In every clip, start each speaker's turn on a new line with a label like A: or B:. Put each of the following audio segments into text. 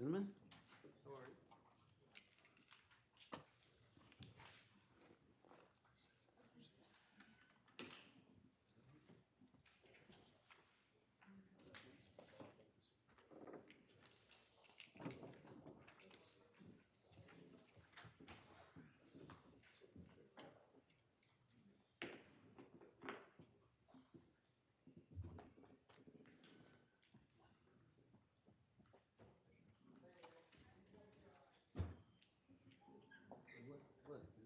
A: gentlemen.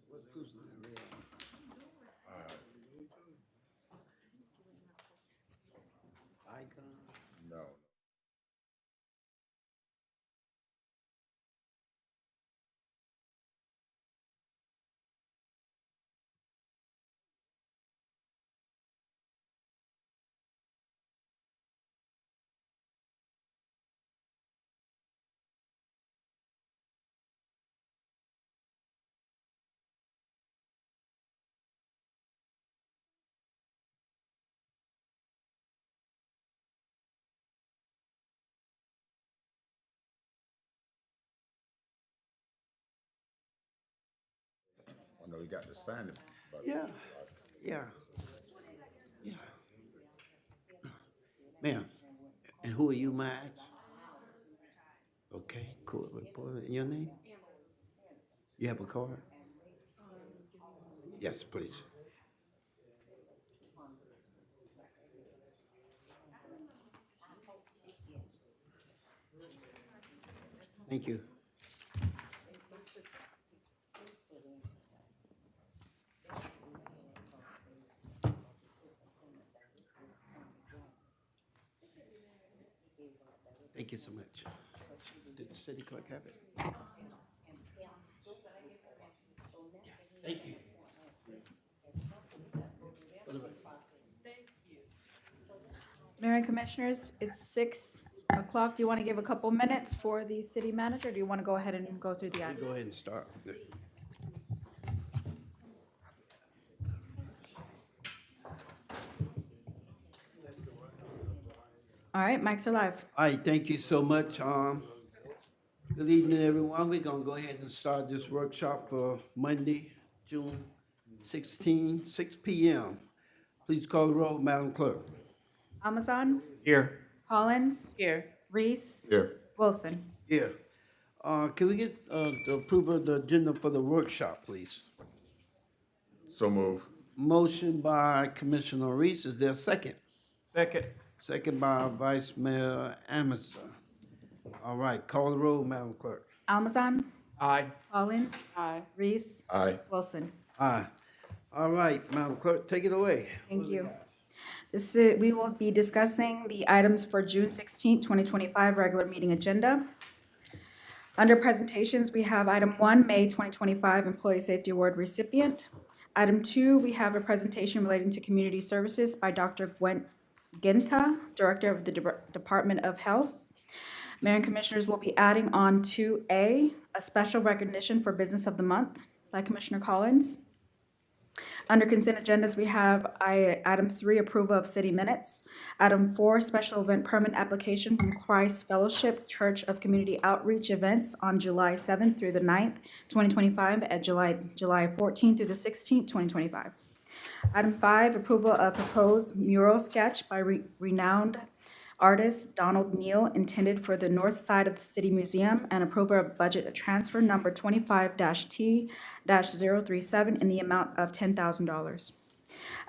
A: What cruise line they on? Icon?
B: No. I know you got to sign it, but
A: Yeah, yeah, yeah. Ma'am, and who are you, Madge? Okay, court reporter. Your name? You have a card? Yes, please. Thank you. Thank you so much. Did the city clerk have it? Yes, thank you. For the record.
C: Mayor and Commissioners, it's 6 o'clock. Do you want to give a couple minutes for the city manager? Or do you want to go ahead and go through the
A: You
C: items?
A: go ahead and start.
C: All right, mics are live.
A: All right, thank you so much. Good evening, everyone. We're gonna go ahead and start this workshop for Monday, June 16, 6 p.m. Please call the roll, Madam Clerk.
C: Amazon,
D: Here.
C: Collins,
E: Here.
C: Reese,
B: here,
C: Wilson.
A: Here. Can we get the approval of the agenda for the workshop, please?
B: so move.
A: Motion by Commissioner Reese. Is there a second?
D: Second.
A: Second by Vice Mayor Amasa. All right, call the roll, Madam Clerk.
C: Amazon,
D: Aye.
C: Collins,
E: Aye.
C: Reese,
B: Aye.
C: Wilson.
A: Aye. All right, Madam Clerk, take it away.
C: Thank you. We will be discussing the items for June 16th, 2025 regular meeting agenda. Under presentations, we have item 1, May 2025 Employee Safety Award recipient. Item 2, we have a presentation relating to community services by Dr. Gwen Genta, Director of the Department of Health. Mayor and Commissioners will be adding on 2A, a special recognition for Business of the Month by Commissioner Collins. Under consent agendas, we have item 3, approval of city minutes. Item 4, special event permit application from Christ Fellowship Church of Community Outreach events on July 7th through the 9th, 2025, at July 14th through the 16th, 2025. Item 5, approval of proposed mural sketch by renowned artist Donald Neal intended for the north side of the City Museum, and approval of budget transfer number 25-T-037 in the amount of $10,000.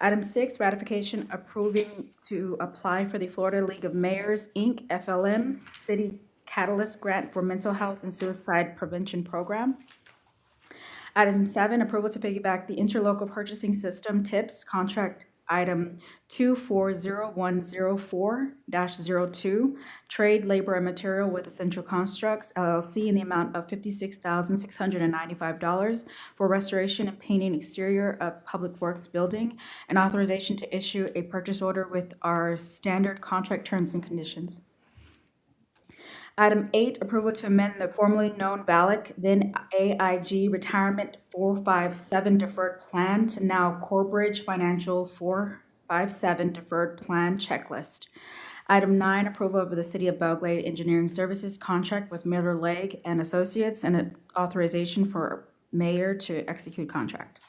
C: Item 6, ratification approving to apply for the Florida League of Mayors, Inc., FLM, City Catalyst Grant for Mental Health and Suicide Prevention Program. Item 7, approval to piggyback the interlocal purchasing system TIPS contract item 240104-02, trade, labor, and material with Essential Constructs, LLC, in the amount of $56,695 for restoration and painting exterior of Public Works building, and authorization to issue a purchase order with our standard contract terms and conditions. Item 8, approval to amend the formerly known VALIC, then AIG Retirement 457 Deferred Plan to now Corebridge Financial 457 Deferred Plan Checklist. Item 9, approval of the City of Belle Glade Engineering Services contract with Miller Lake and Associates and authorization for mayor to execute contract.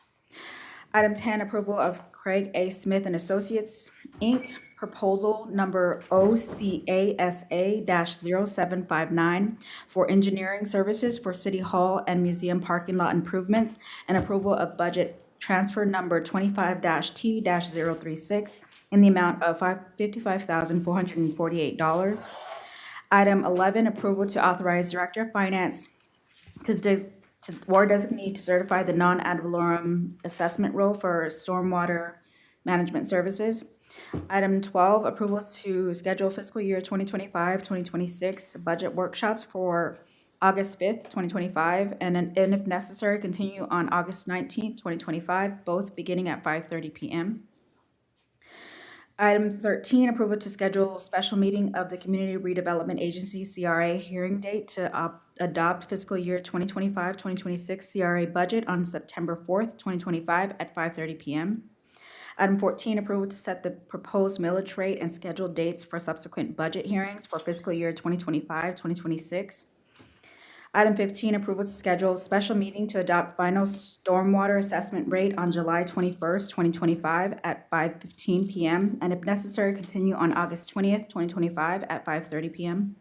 C: Item 10, approval of Craig A. Smith and Associates, Inc., proposal number OCASA-0759 for engineering services for City Hall and museum parking lot improvements, and approval of budget transfer number 25-T-036 in the amount of $55,448. Item 11, approval to authorize Director of Finance or designee to certify the non-ad valorem assessment role for stormwater management services. Item 12, approval to schedule fiscal year 2025-2026 budget workshops for August 5th, 2025, and if necessary, continue on August 19th, 2025, both beginning at 5:30 p.m. Item 13, approval to schedule special meeting of the Community Redevelopment Agency, CRA, hearing date to adopt fiscal year 2025-2026 CRA budget on September 4th, 2025 at 5:30 p.m. Item 14, approval to set the proposed millage rate and schedule dates for subsequent budget hearings for fiscal year 2025-2026. Item 15, approval to schedule special meeting to adopt final stormwater assessment rate on July 21st, 2025 at 5:15 p.m. and if necessary, continue on August 20th, 2025 at 5:30 p.m.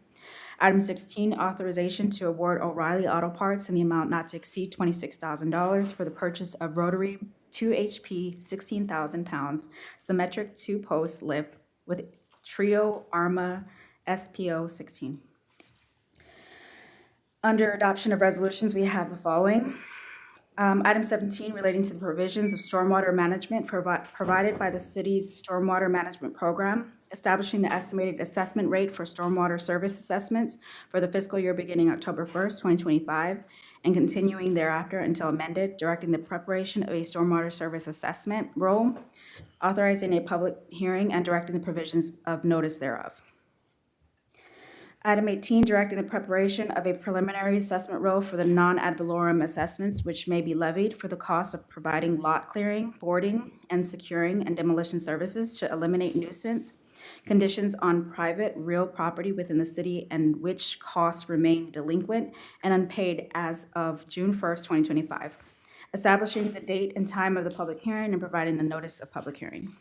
C: Item 16, authorization to award O'Reilly Auto Parts in the amount not to exceed $26,000 for the purchase of rotary 2 HP 16,000 pounds symmetric 2-post lift with Trio Arma SPO 16. Under adoption of resolutions, we have the following. Item 17, relating to the provisions of stormwater management provided by the city's stormwater management program, establishing the estimated assessment rate for stormwater service assessments for the fiscal year beginning October 1st, 2025, and continuing thereafter until amended, directing the preparation of a stormwater service assessment roll, authorizing a public hearing, and directing the provisions of notice thereof. Item 18, directing the preparation of a preliminary assessment roll for the non-ad valorem assessments which may be levied for the cost of providing lot clearing, boarding, and securing and demolition services to eliminate nuisance conditions on private real property within the city and which costs remain delinquent and unpaid as of June 1st, 2025. Establishing the date and time of the public hearing and providing the notice of public hearing.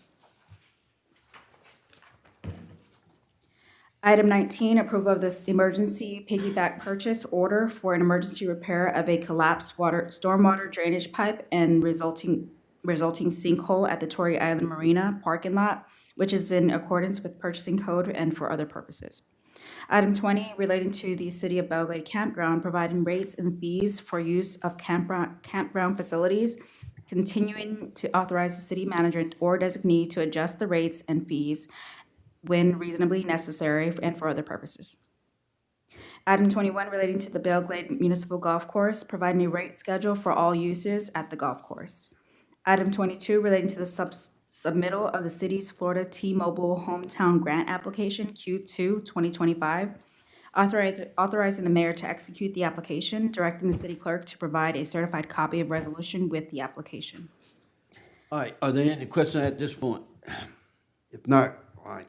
C: Item 19, approval of this emergency piggyback purchase order for an emergency repair of a collapsed stormwater drainage pipe and resulting sinkhole at the Torrey Island Marina parking lot, which is in accordance with purchasing code and for other purposes. Item 20, relating to the City of Belle Glade Campground, providing rates and fees for use of campground facilities, continuing to authorize the city manager or designee to adjust the rates and fees when reasonably necessary and for other purposes. Item 21, relating to the Belle Glade Municipal Golf Course, providing a rate schedule for all uses at the golf course. Item 22, relating to the submittal of the city's Florida T-Mobile Hometown Grant Application Q2 2025, authorizing the mayor to execute the application, directing the city clerk to provide a certified copy of resolution with the application.
A: All right, are there any questions at this point? If not, all right.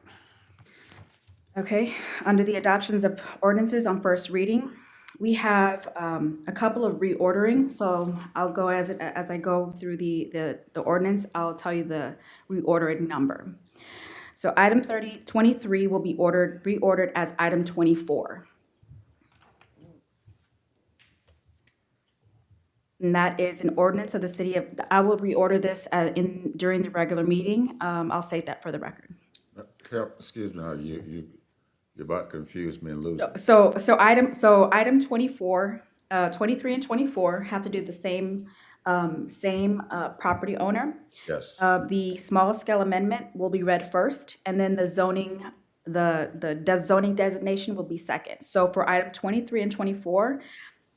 C: Okay, under the adoptions of ordinances on first reading, we have a couple of reordering. So I'll go as I go through the ordinance, I'll tell you the reordered number. So item 23 will be reordered as item 24. And that is an ordinance of the city of, I will reorder this during the regular meeting. I'll state that for the record.
B: Excuse me, you're about to confuse me and lose me.
C: So item 24, 23 and 24 have to do the same property owner.
B: Yes.
C: The small scale amendment will be read first, and then the zoning designation will be second. So for item 23 and 24,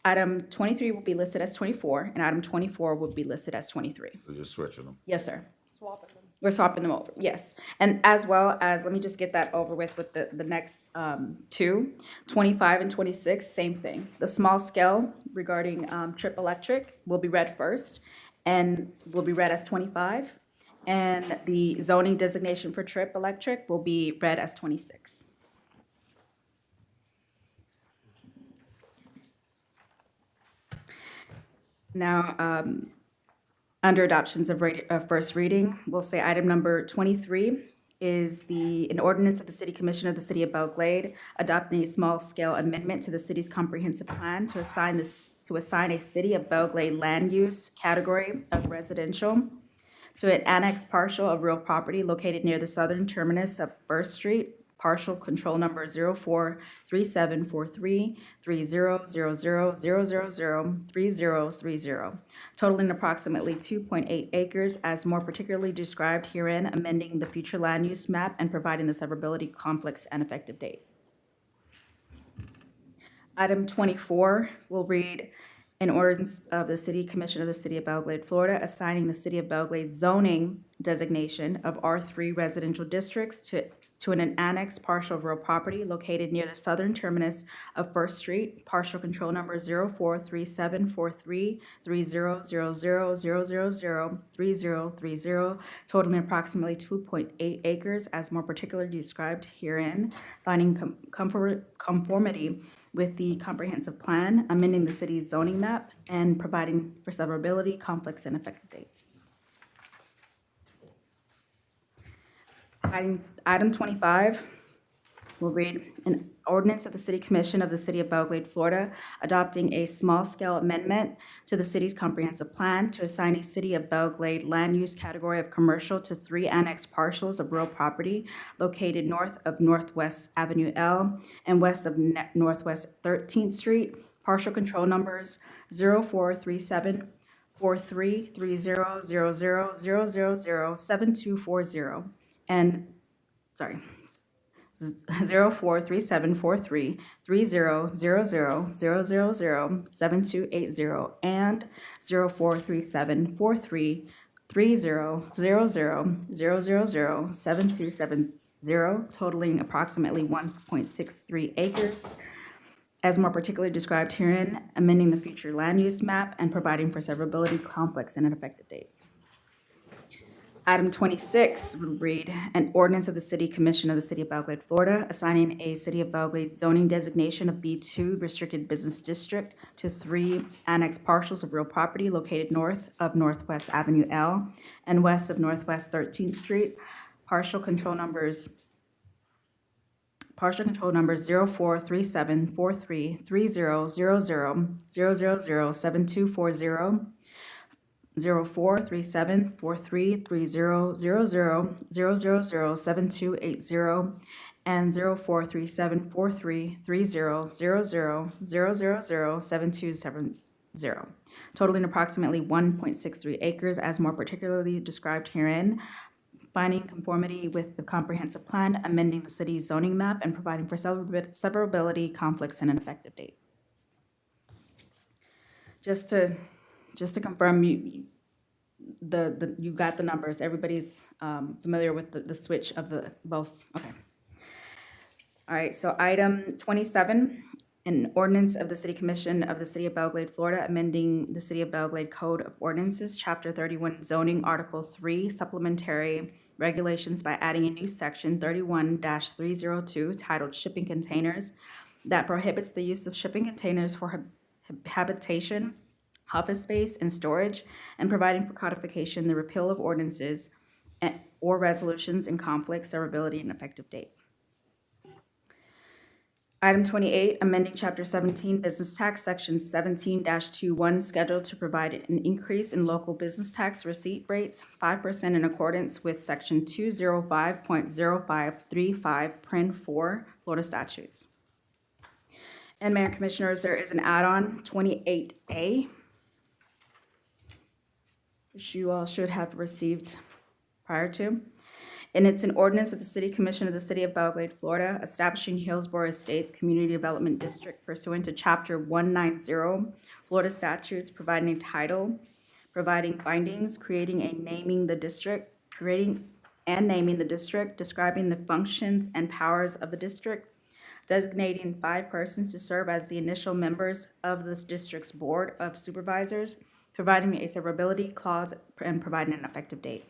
C: item 23 will be listed as 24, and item 24 will be listed as 23.
B: So you're switching them.
C: Yes, sir. We're swapping them over, yes. And as well as, let me just get that over with the next two, 25 and 26, same thing. The small scale regarding Trip Electric will be read first and will be read as 25. And the zoning designation for Trip Electric will be read as 26. Now, under adoptions of first reading, we'll say item number 23 is an ordinance of the City Commission of the City of Belle Glade adopting a small-scale amendment to the city's comprehensive plan to assign a City of Belle Glade land use category of residential to an annexed parcel of real property located near the southern terminus of First Street, partial control number 0437433000003030, totaling approximately 2.8 acres as more particularly described herein, amending the future land use map and providing the severability, conflicts, and effective date. Item 24 will read an ordinance of the City Commission of the City of Belle Glade, Florida, assigning the City of Belle Glade zoning designation of R3 residential districts to an annexed parcel of real property located near the southern terminus of First Street, partial control number 0437433000003030, totaling approximately 2.8 acres as more particularly described herein, finding conformity with the comprehensive plan, amending the city's zoning map, and providing for severability, conflicts, and effective date. Item 25 will read an ordinance of the City Commission of the City of Belle Glade, Florida, adopting a small-scale amendment to the city's comprehensive plan to assign a City of Belle Glade land use category of commercial to 3 annexed parcels of real property located north of Northwest Avenue L and west of Northwest 13th Street, partial control numbers 0437433000007240 and 0437433000007280 and 0437433000007270, totaling approximately 1.63 acres, as more particularly described herein, amending the future land use map and providing for severability, conflicts, and an effective date. Item 26 will read an ordinance of the City Commission of the City of Belle Glade, Florida, assigning a City of Belle Glade zoning designation of B2 Restricted Business District to 3 annexed parcels of real property located north of Northwest Avenue L and west of Northwest 13th Street, partial control numbers 0437433000007240, 0437433000007280, and 0437433000007270, totaling approximately 1.63 acres as more particularly described herein, finding conformity with the comprehensive plan, amending the city's zoning map, and providing for severability, conflicts, and an effective date. Just to confirm, you got the numbers. Everybody's familiar with the switch of the both. Okay. All right. So item 27, an ordinance of the City Commission of the City of Belle Glade, Florida, amending the City of Belle Glade Code of Ordinances, Chapter 31, Zoning, Article 3, Supplementary Regulations by adding a new section 31-302 titled Shipping Containers that prohibits the use of shipping containers for habitation, office space, and storage, and providing for codification, the repeal of ordinances or resolutions in conflict, severability, and effective date. Item 28, amending Chapter 17 Business Tax, Section 17-21, scheduled to provide an increase in local business tax receipt rates 5% in accordance with Section 205.0535, Prin 4, Florida Statutes. And Mayor and Commissioners, there is an add-on, 28A, which you all should have received prior to. And it's an ordinance of the City Commission of the City of Belle Glade, Florida, establishing Hillsborough Estates Community Development District pursuant to Chapter 190, Florida Statutes, providing a title, providing findings, creating and naming the district, describing the functions and powers of the district, designating 5 persons to serve as the initial members of this district's Board of Supervisors, providing a severability clause, and providing an effective date.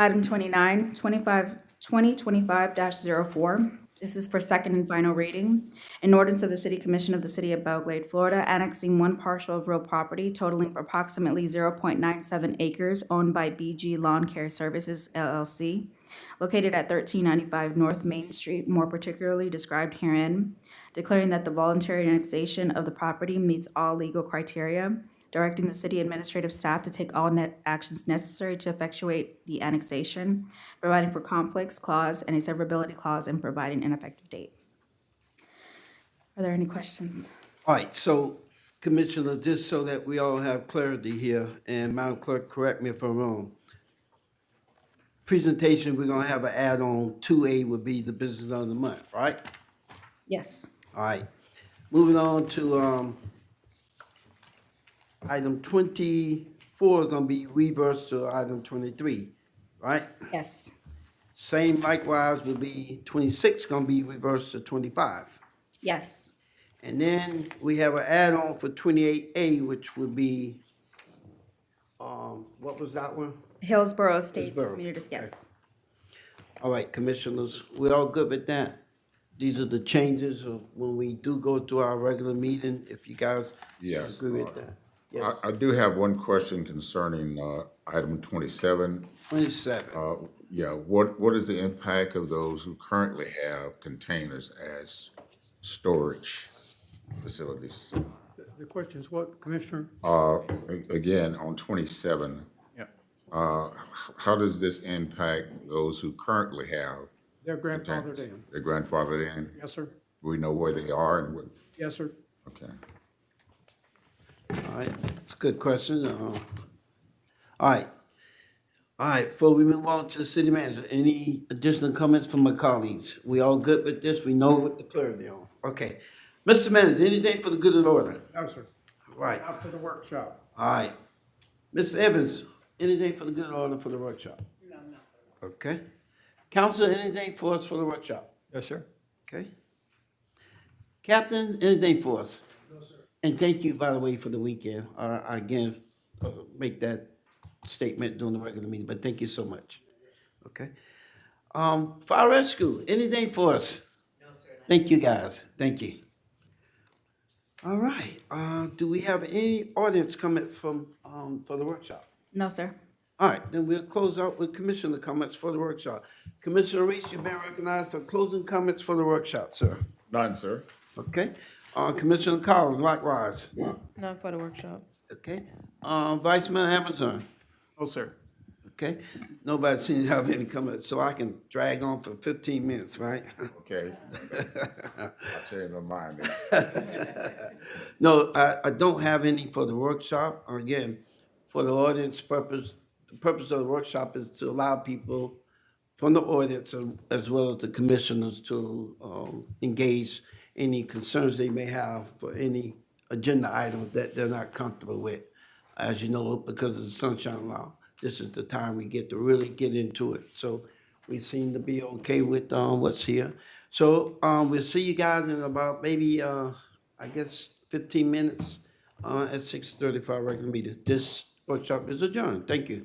C: Item 29, 2025-04. This is for second and final reading. An ordinance of the City Commission of the City of Belle Glade, Florida, annexing one parcel of real property totaling approximately 0.97 acres owned by BG Lawn Care Services LLC, located at 1395 North Main Street, more particularly described herein, declaring that the voluntary annexation of the property meets all legal criteria, directing the city administrative staff to take all actions necessary to effectuate the annexation, providing for conflicts clause and a severability clause, and providing an effective date. Are there any questions?
A: All right, so Commissioner, just so that we all have clarity here, and Madam Clerk, correct me if I'm wrong. Presentation, we're gonna have an add-on, 2A would be the business of the month, right?
C: Yes.
A: All right, moving on to, item 24 is gonna be reversed to item 23, right?
C: Yes.
A: Same likewise will be 26 gonna be reversed to 25.
C: Yes.
A: And then we have an add-on for 28A, which would be, what was that one?
C: Hillsborough Estates
A: Hillsborough,
C: Communities, yes.
A: All right, Commissioners, we're all good with that? These are the changes of when we do go to our regular meeting, if you guys
B: Yes.
A: agree with that. Yes.
B: I do have one question concerning, item 27.
A: 27.
B: Yeah, what is the impact of those who currently have containers as storage facilities?
D: The question is what, Commissioner?
B: Again, on 27,
D: Yep.
B: how does this impact those who currently have
D: They're grandfathered
B: containers?
D: in.
B: They're grandfathered in?
D: Yes, sir.
B: We know where they are and what,
D: Yes, sir.
B: okay.
A: All right, it's a good question. All right. All right, before we move on to the city manager, any additional comments from my colleagues? We all good with this? We know what the clarity on. Okay. Mr. Manager, anything for the good of the order?
D: No, sir.
A: All right,
D: Out for the workshop.
A: all right. Mr. Evans, anything for the good of the order for the workshop? No. Okay. Council, anything for us for the workshop?
E: Yes, sir.
A: Okay. Captain, anything for us? No, sir. And thank you, by the way, for the weekend. I again, make that statement during the regular meeting, but thank you so much. Okay. Fire rescue, anything for us? No, sir. Thank you, guys. Thank you. All right. Do we have any audience coming from, for the workshop?
C: No, sir.
A: All right, then we'll close out with commissioner comments for the workshop. Commissioner Reese, you've been recognized for closing comments for the workshop, sir.
B: None, sir.
A: Okay. Commissioner Collins, likewise.
F: None for the workshop.
A: Okay. Vice Mayor Amazon.
D: Oh, sir.
A: Okay. Nobody seems to have any comments, so I can drag on for 15 minutes, right?
B: Okay. I'll change my mind then.
A: No, I don't have any for the workshop. Again, for the audience purpose, the purpose of the workshop is to allow people from the audience as well as the commissioners to engage any concerns they may have for any agenda items that they're not comfortable with. As you know, because of the sunshine law, this is the time we get to really get into it. So we seem to be okay with what's here. So we'll see you guys in about maybe, I guess, 15 minutes at 6:30 for our regular meeting. This workshop is adjourned. Thank you.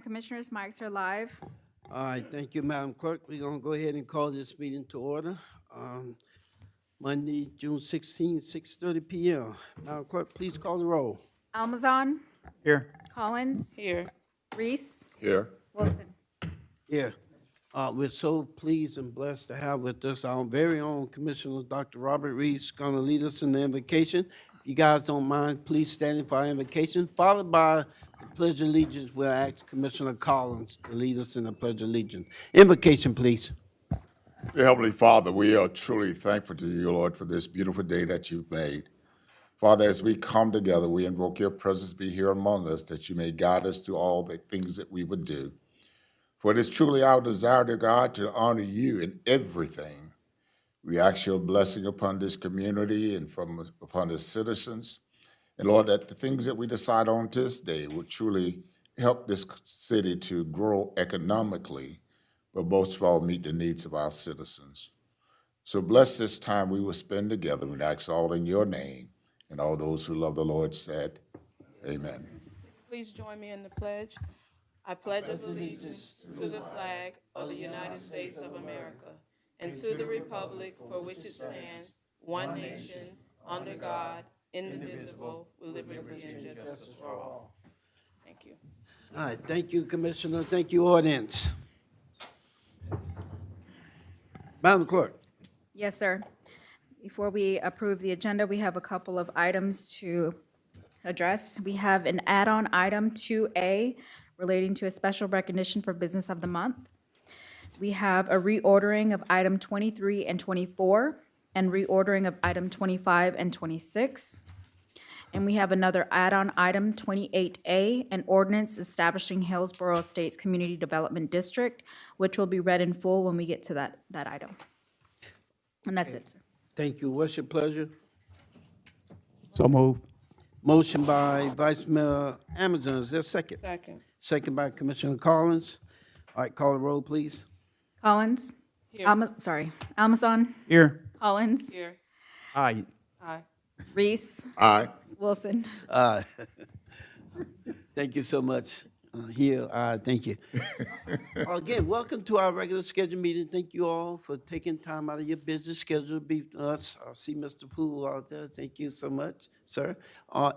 C: and Commissioners, mics are live.
A: All right, thank you, Madam Clerk. We're gonna go ahead and call this meeting to order. Monday, June 16, 6:30 PM. Madam Clerk, please call the roll.
C: Almazan,
D: Here.
C: Collins,
E: Here.
C: Reese,
B: Here.
C: Wilson.
A: Here. We're so pleased and blessed to have with us our very own Commissioner, Dr. Robert Reese, gonna lead us in the invocation. If you guys don't mind, please stand for our invocation, followed by the Pledge of Allegiance. We'll ask Commissioner Collins to lead us in the Pledge of Allegiance. Invocation, please.
B: Dear Heavenly Father, we are truly thankful to you, Lord, for this beautiful day that you've made. Father, as we come together, we invoke your presence be here among us, that you may guide us to all the things that we would do. For it is truly our desire, dear God, to honor you in everything. We ask your blessing upon this community and upon the citizens. And Lord, that the things that we decide on this day will truly help this city to grow economically, but most of all, meet the needs of our citizens. So bless this time we will spend together. We ask all in your name. And all those who love the Lord said, amen.
E: Please join me in the pledge. I pledge allegiance to the flag of the United States of America and to the republic for which it stands, one nation, under God, indivisible, with liberty and justice for all. Thank you.
A: All right, thank you, Commissioner. Thank you, audience. Madam Clerk.
C: Yes, sir. Before we approve the agenda, we have a couple of items to address. We have an add-on item 2A relating to a special recognition for Business of the Month. We have a reordering of item 23 and 24 and reordering of item 25 and 26. And we have another add-on item 28A, an ordinance establishing Hillsborough Estates Community Development District, which will be read in full when we get to that item. And that's it, sir.
A: Thank you. What's your pleasure?
D: So moved.
A: Motion by Vice Mayor Amazon. Is there a second?
E: Second.
A: Second by Commissioner Collins. All right, call the roll, please.
C: Collins?
E: Here.
C: Almazan?
D: Here.
C: Collins?
E: Here.
D: Aye.
E: Aye.
C: Reese?
B: Aye.
C: Wilson?
A: Thank you so much. Here, thank you. Again, welcome to our regular scheduled meeting. Thank you all for taking time out of your busy schedule to be with us. I see Mr. Poole out there. Thank you so much, sir.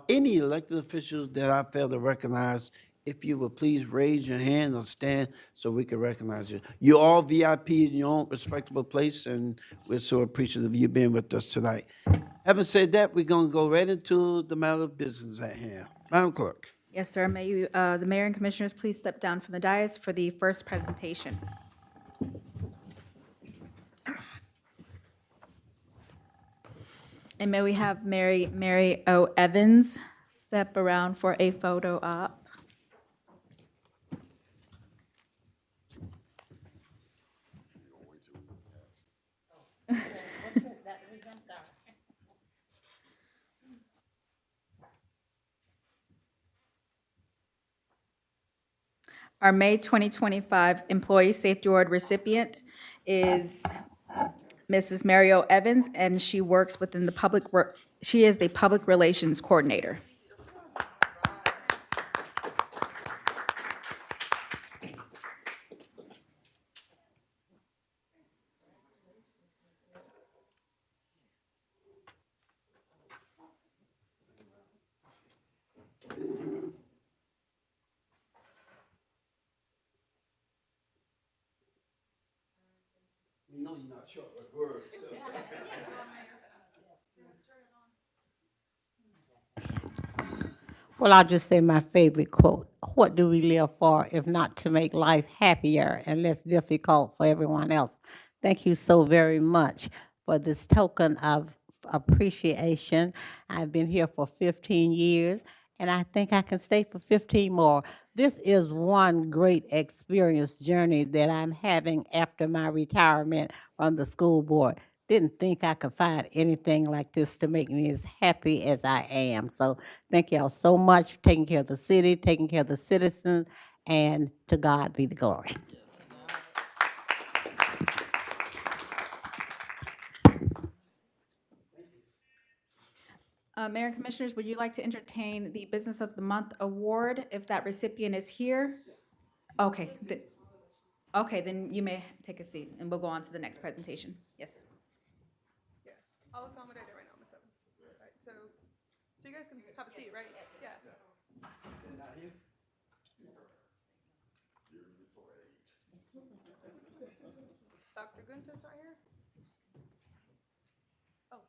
A: Any elected officials that I fail to recognize, if you would please raise your hand or stand so we can recognize you. You're all VIP in your own respectable place, and we're so appreciative of you being with us tonight. Having said that, we're going to go right into the matter of business at hand. Madam Clerk.
C: Yes, sir. May you, the mayor and commissioners, please step down from the dais for the first presentation. And may we have Mary O. Evans step around for a photo op. Our May 2025 Employee Safety Award recipient is Mrs. Mario Evans, and she works within the she is the Public Relations Coordinator.
A: We know you're not short with words.
F: Well, I'll just say my favorite quote. What do we live for if not to make life happier and less difficult for everyone else? Thank you so very much for this token of appreciation. I've been here for 15 years, and I think I can stay for 15 more. This is one great experience journey that I'm having after my retirement from the school board. Didn't think I could find anything like this to make me as happy as I am. So thank y'all so much for taking care of the city, taking care of the citizens, and to God be the glory.
C: Mayor and Commissioners, would you like to entertain the Business of the Month Award if that recipient is here? Okay, okay, then you may take a seat, and we'll go on to the next presentation. Yes.
G: I'll accommodate it right now, Miss Evans. All right, so you guys can have a seat, right? Yeah. Dr. Gunta's not here? Oh.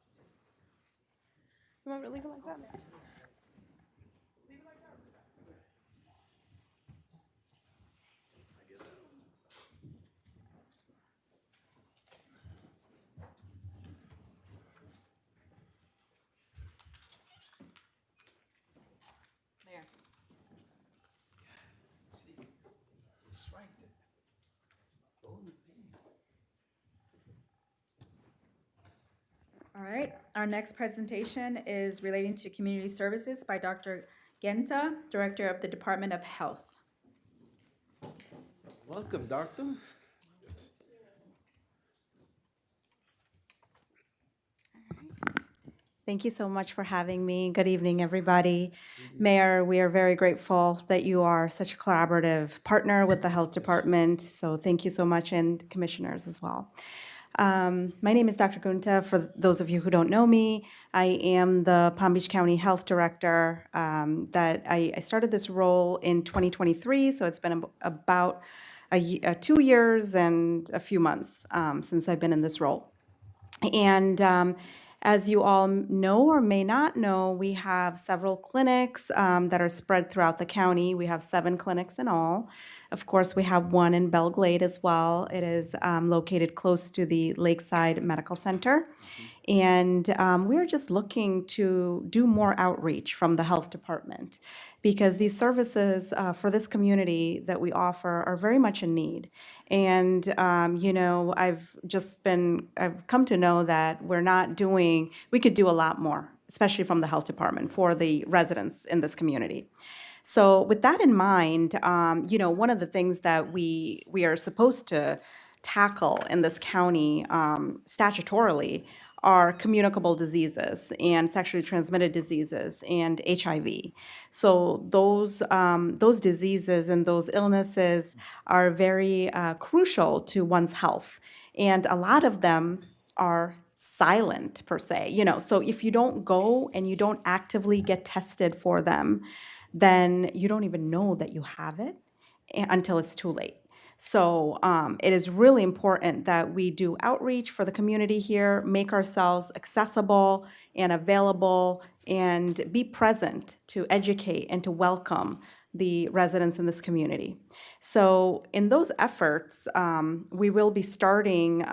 G: You want me to leave it like that? Leave it like that.
C: Mayor. All right, our next presentation is relating to community services by Dr. Genta, Director of the Department of Health.
A: Welcome, Doctor.
H: Thank you so much for having me. Good evening, everybody. Mayor, we are very grateful that you are such a collaborative partner with the Health Department, so thank you so much, and commissioners as well. My name is Dr. Gunta. For those of you who don't know me, I am the Palm Beach County Health Director. I started this role in 2023, so it's been about 2 years and a few months since I've been in this role. And as you all know or may not know, we have several clinics that are spread throughout the county. We have 7 clinics in all. Of course, we have one in Belle Glade as well. It is located close to the Lakeside Medical Center. And we're just looking to do more outreach from the health department because these services for this community that we offer are very much in need. And, I've come to know that we could do a lot more, especially from the health department for the residents in this community. So with that in mind, one of the things that we are supposed to tackle in this county statutorily are communicable diseases and sexually transmitted diseases and HIV. So those diseases and those illnesses are very crucial to one's health. And a lot of them are silent per se, so if you don't go and you don't actively get tested for them, then you don't even know that you have it until it's too late. So it is really important that we do outreach for the community here, make ourselves accessible and available, and be present to educate and to welcome the residents in this community. So in those efforts, we will be starting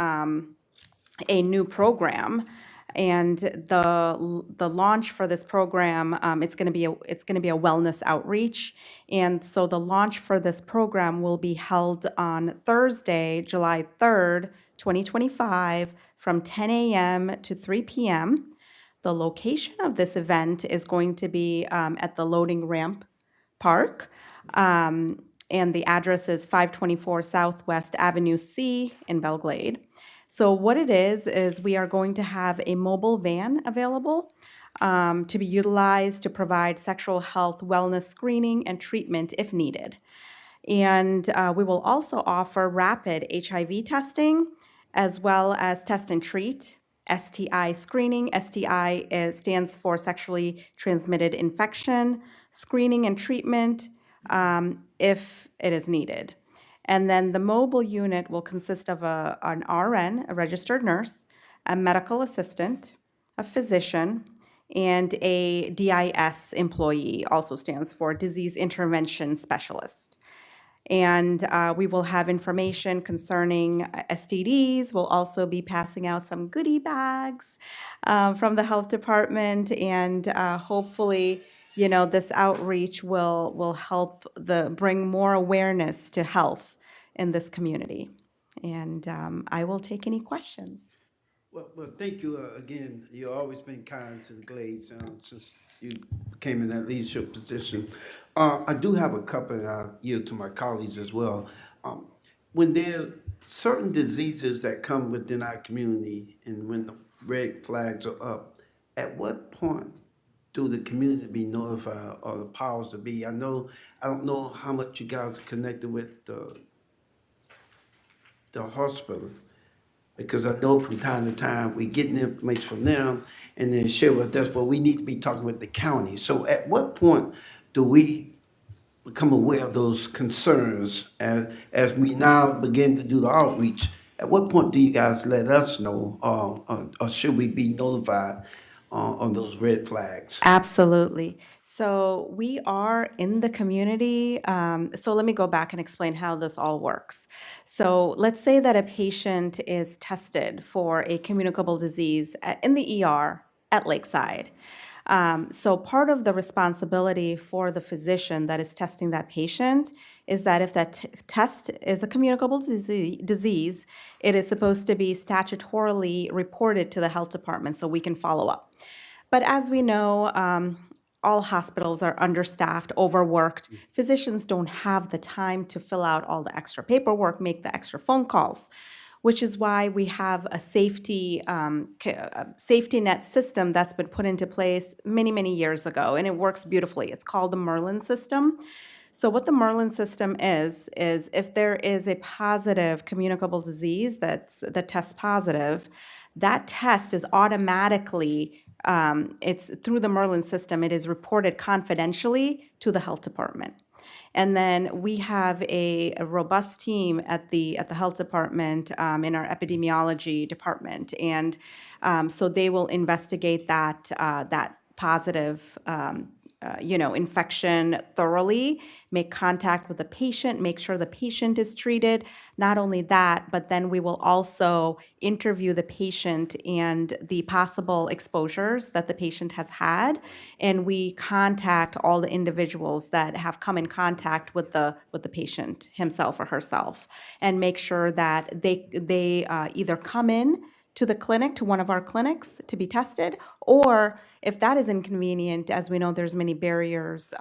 H: a new program. And the launch for this program, it's going to be a wellness outreach, and so the launch for this program will be held on Thursday, July 3rd, 2025, from 10 a.m. to 3 p.m. The location of this event is going to be at the Loading Ramp Park, and the address is 524 Southwest Avenue C in Belle Glade. So what it is we are going to have a mobile van available to be utilized to provide sexual health wellness screening and treatment if needed. And we will also offer rapid HIV testing as well as test and treat, STI screening. STI stands for sexually transmitted infection, screening and treatment if it is needed. And then the mobile unit will consist of an RN, a registered nurse, a medical assistant, a physician, and a DIS employee, also stands for Disease Intervention Specialist. And we will have information concerning STDs. We'll also be passing out some goodie bags from the health department, and hopefully, this outreach will help bring more awareness to health in this community. And I will take any questions.
A: Well, thank you again. You've always been kind to the Glades since you came in that leadership position. I do have a couple that I yield to my colleagues as well. When there are certain diseases that come within our community and when the red flags are up, at what point do the community be notified or the powers to be? I don't know how much you guys are connected with the hospital, because I know from time to time, we getting information from them and then share with us, but we need to be talking with the county. So at what point do we become aware of those concerns as we now begin to do the outreach? At what point do you guys let us know, or should we be notified on those red flags?
H: Absolutely. So we are in the community. So let me go back and explain how this all works. So let's say that a patient is tested for a communicable disease in the ER at Lakeside. So part of the responsibility for the physician that is testing that patient is that if that test is a communicable disease, it is supposed to be statutorily reported to the health department so we can follow up. But as we know, all hospitals are understaffed, overworked. Physicians don't have the time to fill out all the extra paperwork, make the extra phone calls, which is why we have a safety net system that's been put into place many, many years ago, and it works beautifully. It's called the Merlin system. So what the Merlin system is if there is a positive communicable disease that tests positive, that test is automatically, it's through the Merlin system, it is reported confidentially to the health department. And then we have a robust team at the health department in our epidemiology department, and so they will investigate that positive infection thoroughly, make contact with the patient, make sure the patient is treated. Not only that, but then we will also interview the patient and the possible exposures that the patient has had, and we contact all the individuals that have come in contact with the patient himself or herself, and make sure that they either come in to the clinic, to one of our clinics to be tested, or if that is inconvenient, as we know, there's many barriers,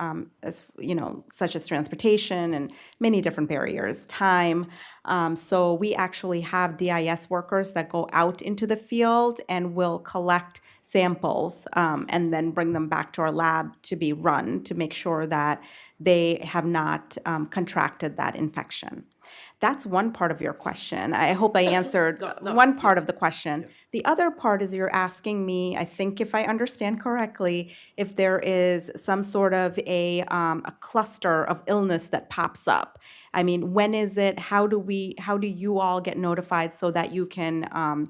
H: such as transportation and many different barriers, time. So we actually have DIS workers that go out into the field and will collect samples and then bring them back to our lab to be run to make sure that they have not contracted that infection. That's one part of your question. I hope I answered one part of the question. The other part is you're asking me, I think if I understand correctly, if there is some sort of a cluster of illness that pops up. I mean, when is it? How do you all get notified so that you can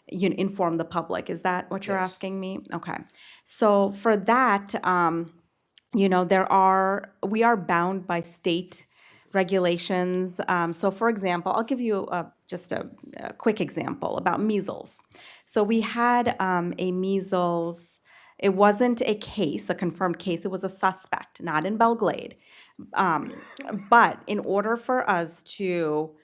H: inform the public? Is that what you're asking me? Okay. So for that, we are bound by state regulations. So for example, I'll give you just a quick example about measles. So we had a measles, it wasn't a case, a confirmed case, it was a suspect, not in Belle Glade. But in order for us to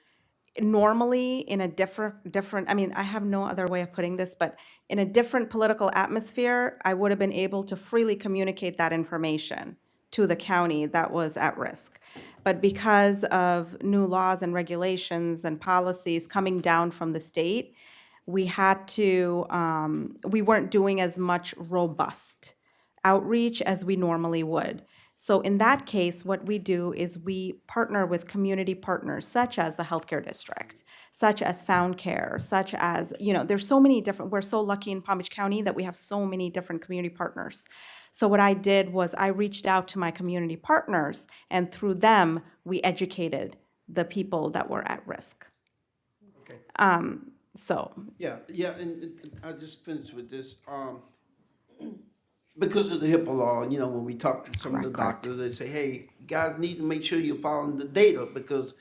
H: normally in a different, I mean, I have no other way of putting this, but in a different political atmosphere, I would have been able to freely communicate that information to the county that was at risk. But because of new laws and regulations and policies coming down from the state, we had to, we weren't doing as much robust outreach as we normally would. So in that case, what we do is we partner with community partners, such as the healthcare district, such as Found Care, such as, there's so many different, we're so lucky in Palm Beach County that we have so many different community partners. So what I did was I reached out to my community partners, and through them, we educated the people that were at risk.
A: Okay.
H: Yeah,
A: and I just finished with this. Because of the HIPAA law, when we talk to some of the doctors, they say, hey, you guys need to make sure you're following the data, because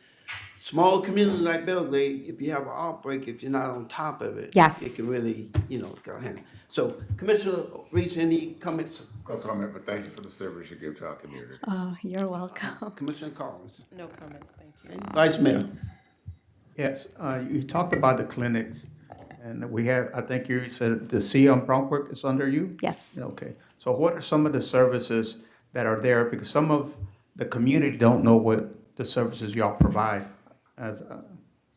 A: small communities like Belle Glade, if you have an outbreak, if you're not on top of it,
H: Yes.
A: it can really, go ahead. So, Commissioner Reese, any comments?
B: No comment, but thank you for the service you give to our community.
H: oh, you're welcome.
A: Commissioner Collins.
E: No comments, thank you.
A: Vice Mayor.
D: Yes, you talked about the clinics, and we have, I think you said the C on Bronxburg is under you?
H: Yes.
D: Okay, so what are some of the services that are there? Because some of the community don't know what the services y'all provide as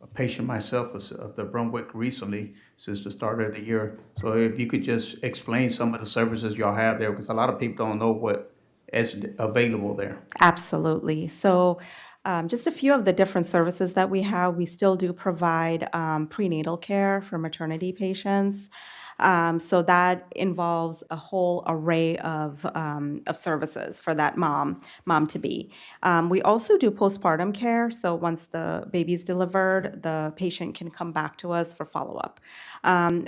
D: a patient myself of the Brunswick recently since the start of the year. So if you could just explain some of the services y'all have there, because a lot of people don't know what is available there.
H: Absolutely. So, just a few of the different services that we have. We still do provide prenatal care for maternity patients. So that involves a whole array of services for that mom to be. We also do postpartum care. So once the baby's delivered, the patient can come back to us for follow-up.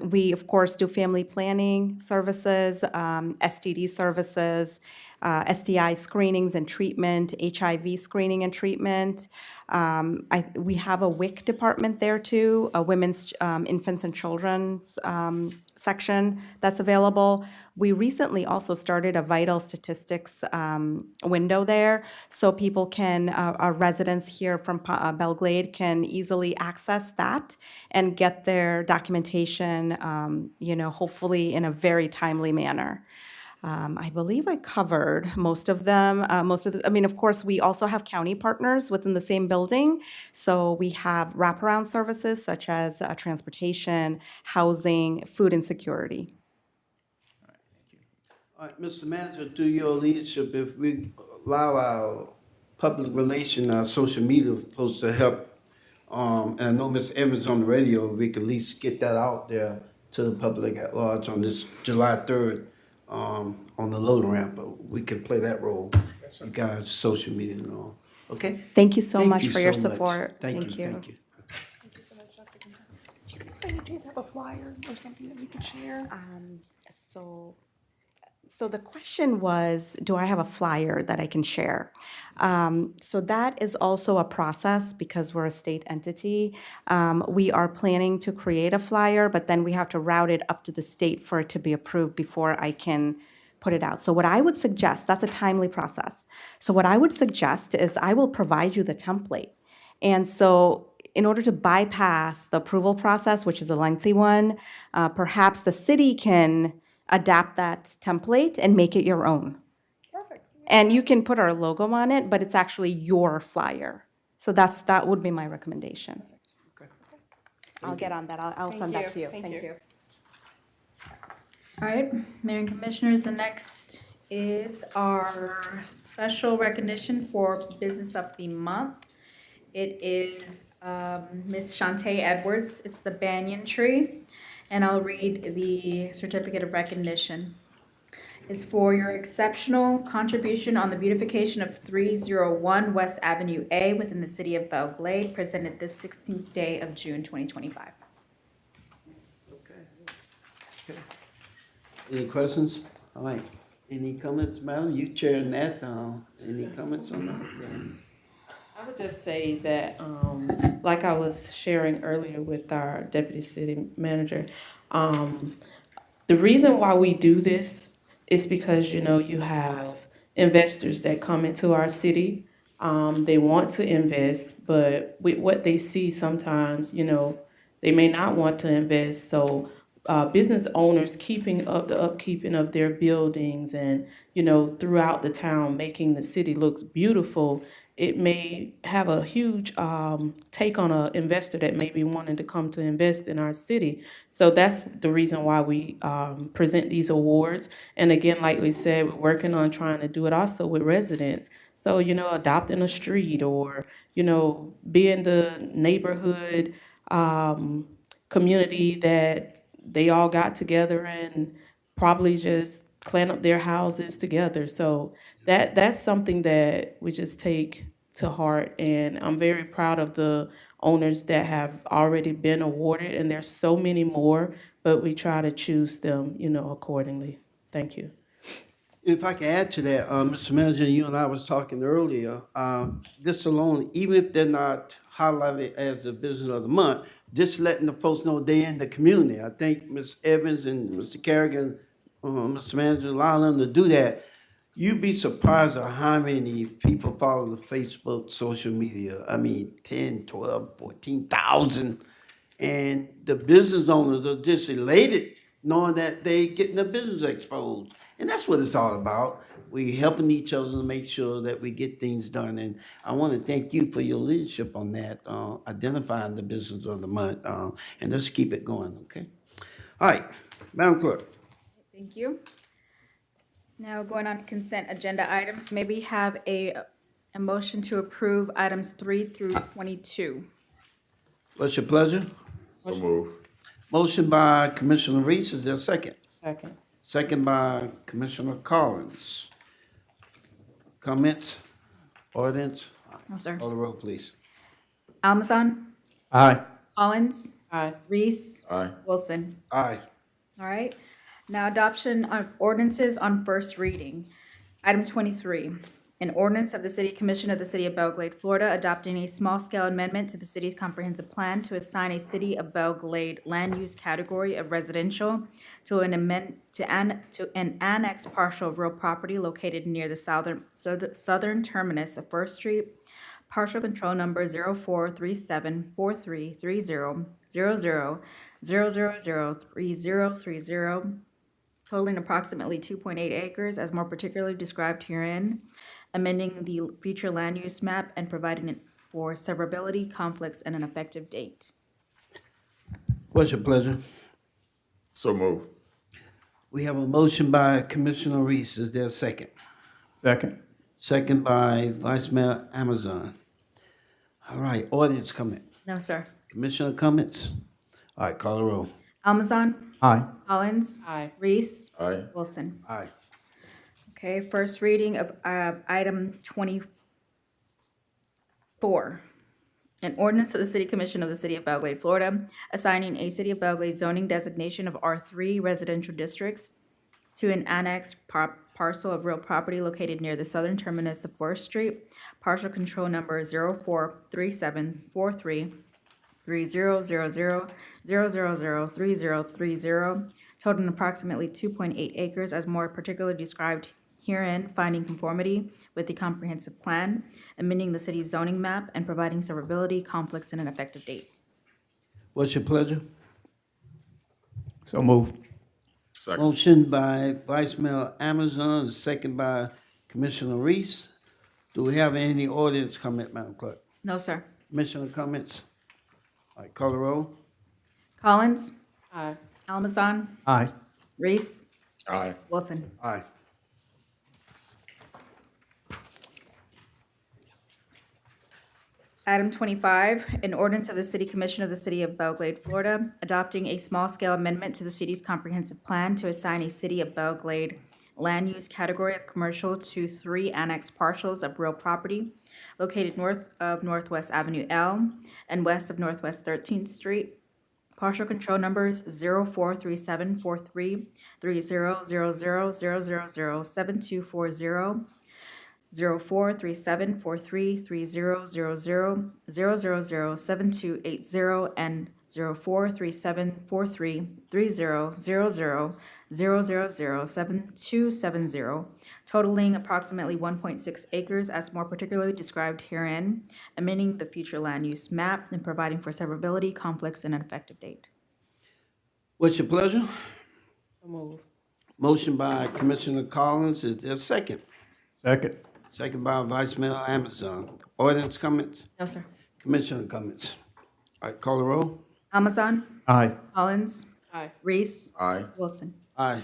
H: We, of course, do family planning services, STD services, STI screenings and treatment, HIV screening and treatment. We have a WIC department there too, a women's, infants and children's section that's available. We recently also started a vital statistics window there, so people can, our residents here from Belle Glade can easily access that and get their documentation, hopefully in a very timely manner. I believe I covered most of them. Of course, we also have county partners within the same building. So we have wraparound services such as transportation, housing, food insecurity.
A: All right, Mr. Manager, through your leadership, if we allow our public relation, our social media folks to help, and I know Ms. Evans on the radio, we could at least get that out there to the public at large on this July 3rd, on the loading ramp, but we can play that role, you guys, social media and all, okay?
H: Thank you so
A: Thank
H: much
A: you
H: for your
A: so much.
H: support.
A: Thank you.
G: Thank you so much, Dr. Gonzalez. Do you guys by any chance have a flyer or something that we could share?
H: So the question was, do I have a flyer that I can share? So that is also a process because we're a state entity. We are planning to create a flyer, but then we have to route it up to the state for it to be approved before I can put it out. So what I would suggest, that's a timely process. So what I would suggest is I will provide you the template. And so in order to bypass the approval process, which is a lengthy one, perhaps the city can adapt that template and make it your own.
G: Perfect.
H: And you can put our logo on it, but it's actually your flyer. So that would be my recommendation.
A: Okay.
H: I'll get on that. I'll send that to you.
G: Thank you.
C: All right, Mayor and Commissioners, the next is our special recognition for Business of the Month. It is Miss Shantae Edwards. It's the banyan tree. And I'll read the certificate of recognition. It's for your exceptional contribution on the beautification of 301 West Avenue A within the city of Belle Glade, presented this 16th day of June 2025.
A: Okay. Any questions? All right. Any comments, Madam? You chairing that. Any comments on that?
E: I would just say that, like I was sharing earlier with our deputy city manager, the reason why we do this is because, you have investors that come into our city. They want to invest, but with what they see sometimes, they may not want to invest. So business owners keeping up the upkeeping of their buildings and, throughout the town, making the city looks beautiful, it may have a huge take on an investor that may be wanting to come to invest in our city. So that's the reason why we present these awards. And again, like we said, we're working on trying to do it also with residents. So, adopting a street or, being the neighborhood community that they all got together and probably just clean up their houses together. So that's something that we just take to heart, and I'm very proud of the owners that have already been awarded, and there's so many more, but we try to choose them, accordingly. Thank you.
A: If I can add to that, Mr. Manager, you and I was talking earlier, this alone, even if they're not highlighted as the business of the month, just letting the folks know they're in the community. I think Ms. Evans and Mr. Kerrigan, Mr. Manager, allowing them to do that. You'd be surprised at how many people follow the Facebook, social media. I mean, 10, 12, 14,000. And the business owners are just elated knowing that they getting their business exposed. And that's what it's all about. we helping each other to make sure that we get things done. And I want to thank you for your leadership on that, identifying the business of the month, and let's keep it going, okay? All right, Madam Clerk.
C: Thank you. Now going on to consent agenda items, may we have a motion to approve items 3 through 22?
A: What's your pleasure?
B: So move.
A: Motion by Commissioner Reese, is there a second?
E: Second.
A: Second by Commissioner Collins. Comments, ordinance?
C: No, sir.
A: Call the roll, please.
C: Almazan,
D: Aye.
C: Collins,
E: Aye.
C: Reese,
B: Aye.
C: Wilson.
A: Aye.
C: All right. Now adoption of ordinances on first reading. Item 23, an ordinance of the City Commission of the City of Belle Glade, Florida, adopting a small-scale amendment to the city's comprehensive plan to assign a City of Belle Glade land use category of residential to an annex parcel of real property located near the southern terminus of First Street, partial control number 0437433000003030, totaling approximately 2.8 acres, as more particularly described herein, amending the future land use map and providing for severability, conflicts, and an effective date.
A: What's your pleasure?
B: So move.
A: We have a motion by Commissioner Reese, is there a second?
D: Second.
A: Second by Vice Mayor Amazon. All right, audience comment.
C: No, sir.
A: Commissioner comments? All right, call the roll.
C: Almazan,
D: Aye.
C: Collins,
E: Aye.
C: Reese,
B: Aye.
C: Wilson.
A: Aye.
C: Okay, first reading of item 24. An ordinance of the City Commission of the City of Belle Glade, Florida, assigning a City of Belle Glade zoning designation of R3 residential districts to an annex parcel of real property located near the southern terminus of 4th Street, partial control number 0437433000003030, totaling approximately 2.8 acres, as more particularly described herein, finding conformity with the comprehensive plan, amending the city's zoning map, and providing severability, conflicts, and an effective date.
A: What's your pleasure?
D: So move.
B: Second.
A: Motion by Vice Mayor Amazon, second by Commissioner Reese. Do we have any audience comment, Madam Clerk?
C: No, sir.
A: Commissioner comments? All right, call the roll.
C: Collins,
E: Aye.
C: Almazan,
D: Aye.
C: Reese,
B: Aye.
C: Wilson.
A: Aye.
C: Item 25, an ordinance of the City Commission of the City of Belle Glade, Florida, adopting a small-scale amendment to the city's comprehensive plan to assign a City of Belle Glade land use category of commercial to 3 annex parcels of real property located north of Northwest Avenue L and west of Northwest 13th Street. Partial control numbers 0437433000007240, 0437433000007280, and 0437433000007270, totaling approximately 1.6 acres, as more particularly described herein, amending the future land use map and providing for severability, conflicts, and an effective date.
A: What's your pleasure?
E: So move.
A: Motion by Commissioner Collins, is there a second?
D: Second.
A: Second by Vice Mayor Amazon. Audience comments?
C: No, sir.
A: Commissioner comments? All right, call the roll.
C: Amazon,
D: Aye.
C: Collins,
E: Aye.
C: Reese,
B: Aye.
C: Wilson.
A: Aye.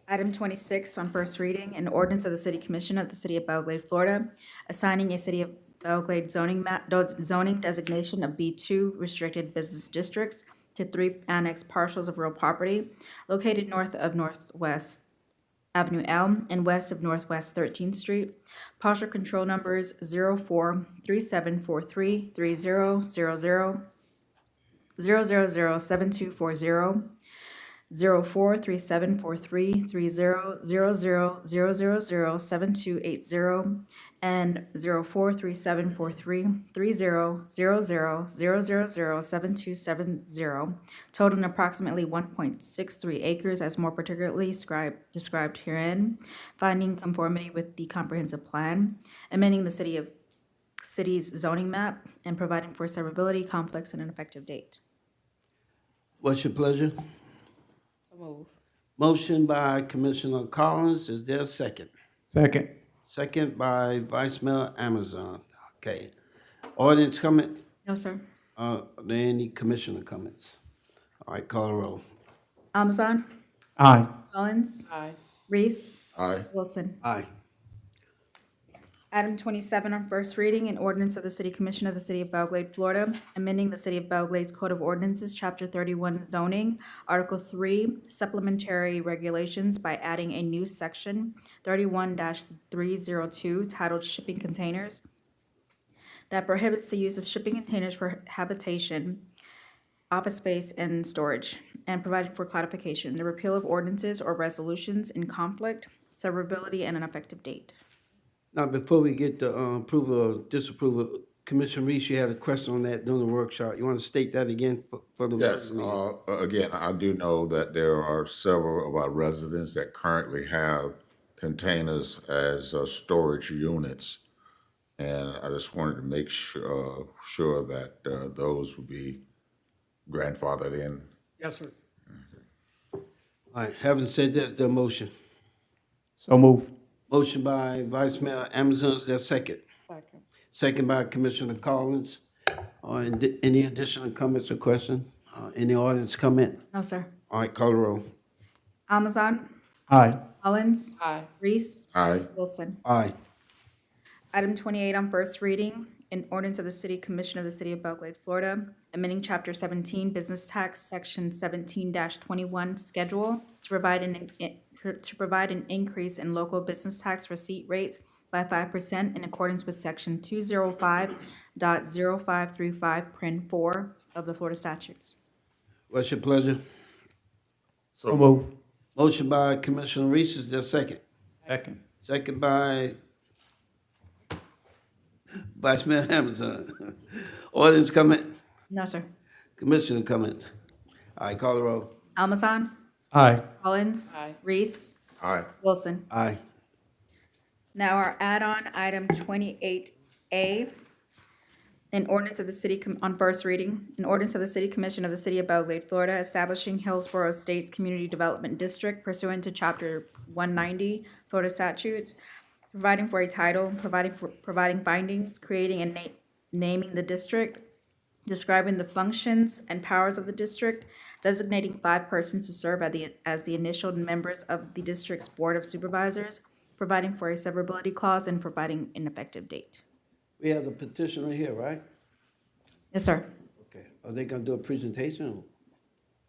C: Item 26 on first reading, an ordinance of the City Commission of the City of Belle Glade, Florida, assigning a City of Belle Glade zoning designation of B2 restricted business districts to 3 annex parcels of real property located north of Northwest Avenue L and west of Northwest 13th Street. Partial control numbers 043743300000, 0007240, 0437433000007280, and 0437433000007270, totaling approximately 1.63 acres, as more particularly described herein, finding conformity with the comprehensive plan, amending the city's zoning map, and providing for severability, conflicts, and an effective date.
A: What's your pleasure?
E: So move.
A: Motion by Commissioner Collins, is there a second?
D: Second.
A: Second by Vice Mayor Amazon. Okay. Audience comments?
C: No, sir.
A: Are there any commissioner comments? All right, call a roll.
C: Amazon,
D: Aye.
C: Collins,
E: Aye.
C: Reese,
B: Aye.
C: Wilson.
A: Aye.
C: Item 27 on first reading, an ordinance of the City Commission of the City of Belle Glade, Florida, amending the City of Belle Glade's Code of Ordinances, Chapter 31 zoning, Article 3, supplementary regulations by adding a new section 31-302 titled Shipping Containers that prohibits the use of shipping containers for habitation, office space, and storage, and providing for codification, the repeal of ordinances or resolutions in conflict, severability, and an effective date.
A: Now, before we get to approval or disapproval, Commissioner Reese, you had a question on that during the workshop. You want to state that again for the
B: Yes,
A: meeting?
B: again, I do know that there are several of our residents that currently have containers as storage units. And I just wanted to make sure that those would be grandfathered in.
A: Yes, sir. All right, having said that, the motion.
D: So move.
A: Motion by Vice Mayor Amazon, is there a second?
E: Second.
A: Second by Commissioner Collins. Any additional comments or questions? Any audience comment?
C: No, sir.
A: All right, call the roll.
C: Amazon,
D: Aye.
C: Collins,
E: Aye.
C: Reese,
B: Aye.
C: Wilson.
A: Aye.
C: Item 28 on first reading, an ordinance of the City Commission of the City of Belle Glade, Florida, amending Chapter 17 Business Tax, Section 17-21 Schedule to provide an increase in local business tax receipt rates by 5% in accordance with Section 205.0535, Prin 4 of the Florida Statutes.
A: What's your pleasure?
D: So move.
A: Motion by Commissioner Reese, is there a second?
D: Second.
A: Second by Vice Mayor Amazon. Audience comment?
C: No, sir.
A: Commissioner comment? All right, call the roll.
C: Amazon,
D: Aye.
C: Collins,
E: Aye.
C: Reese,
B: Aye.
C: Wilson.
A: Aye.
C: Now our add-on, item 28A, an ordinance of the city, on first reading, an ordinance of the City Commission of the City of Belle Glade, Florida, establishing Hillsborough Estates Community Development District pursuant to Chapter 190 Florida Statutes, providing for a title, providing findings, creating and naming the district, describing the functions and powers of the district, designating 5 persons to serve as the initial members of the district's Board of Supervisors, providing for a severability clause, and providing an effective date.
A: We have the petitioner here, right?
C: Yes, sir.
A: Okay. Are they gonna do a presentation?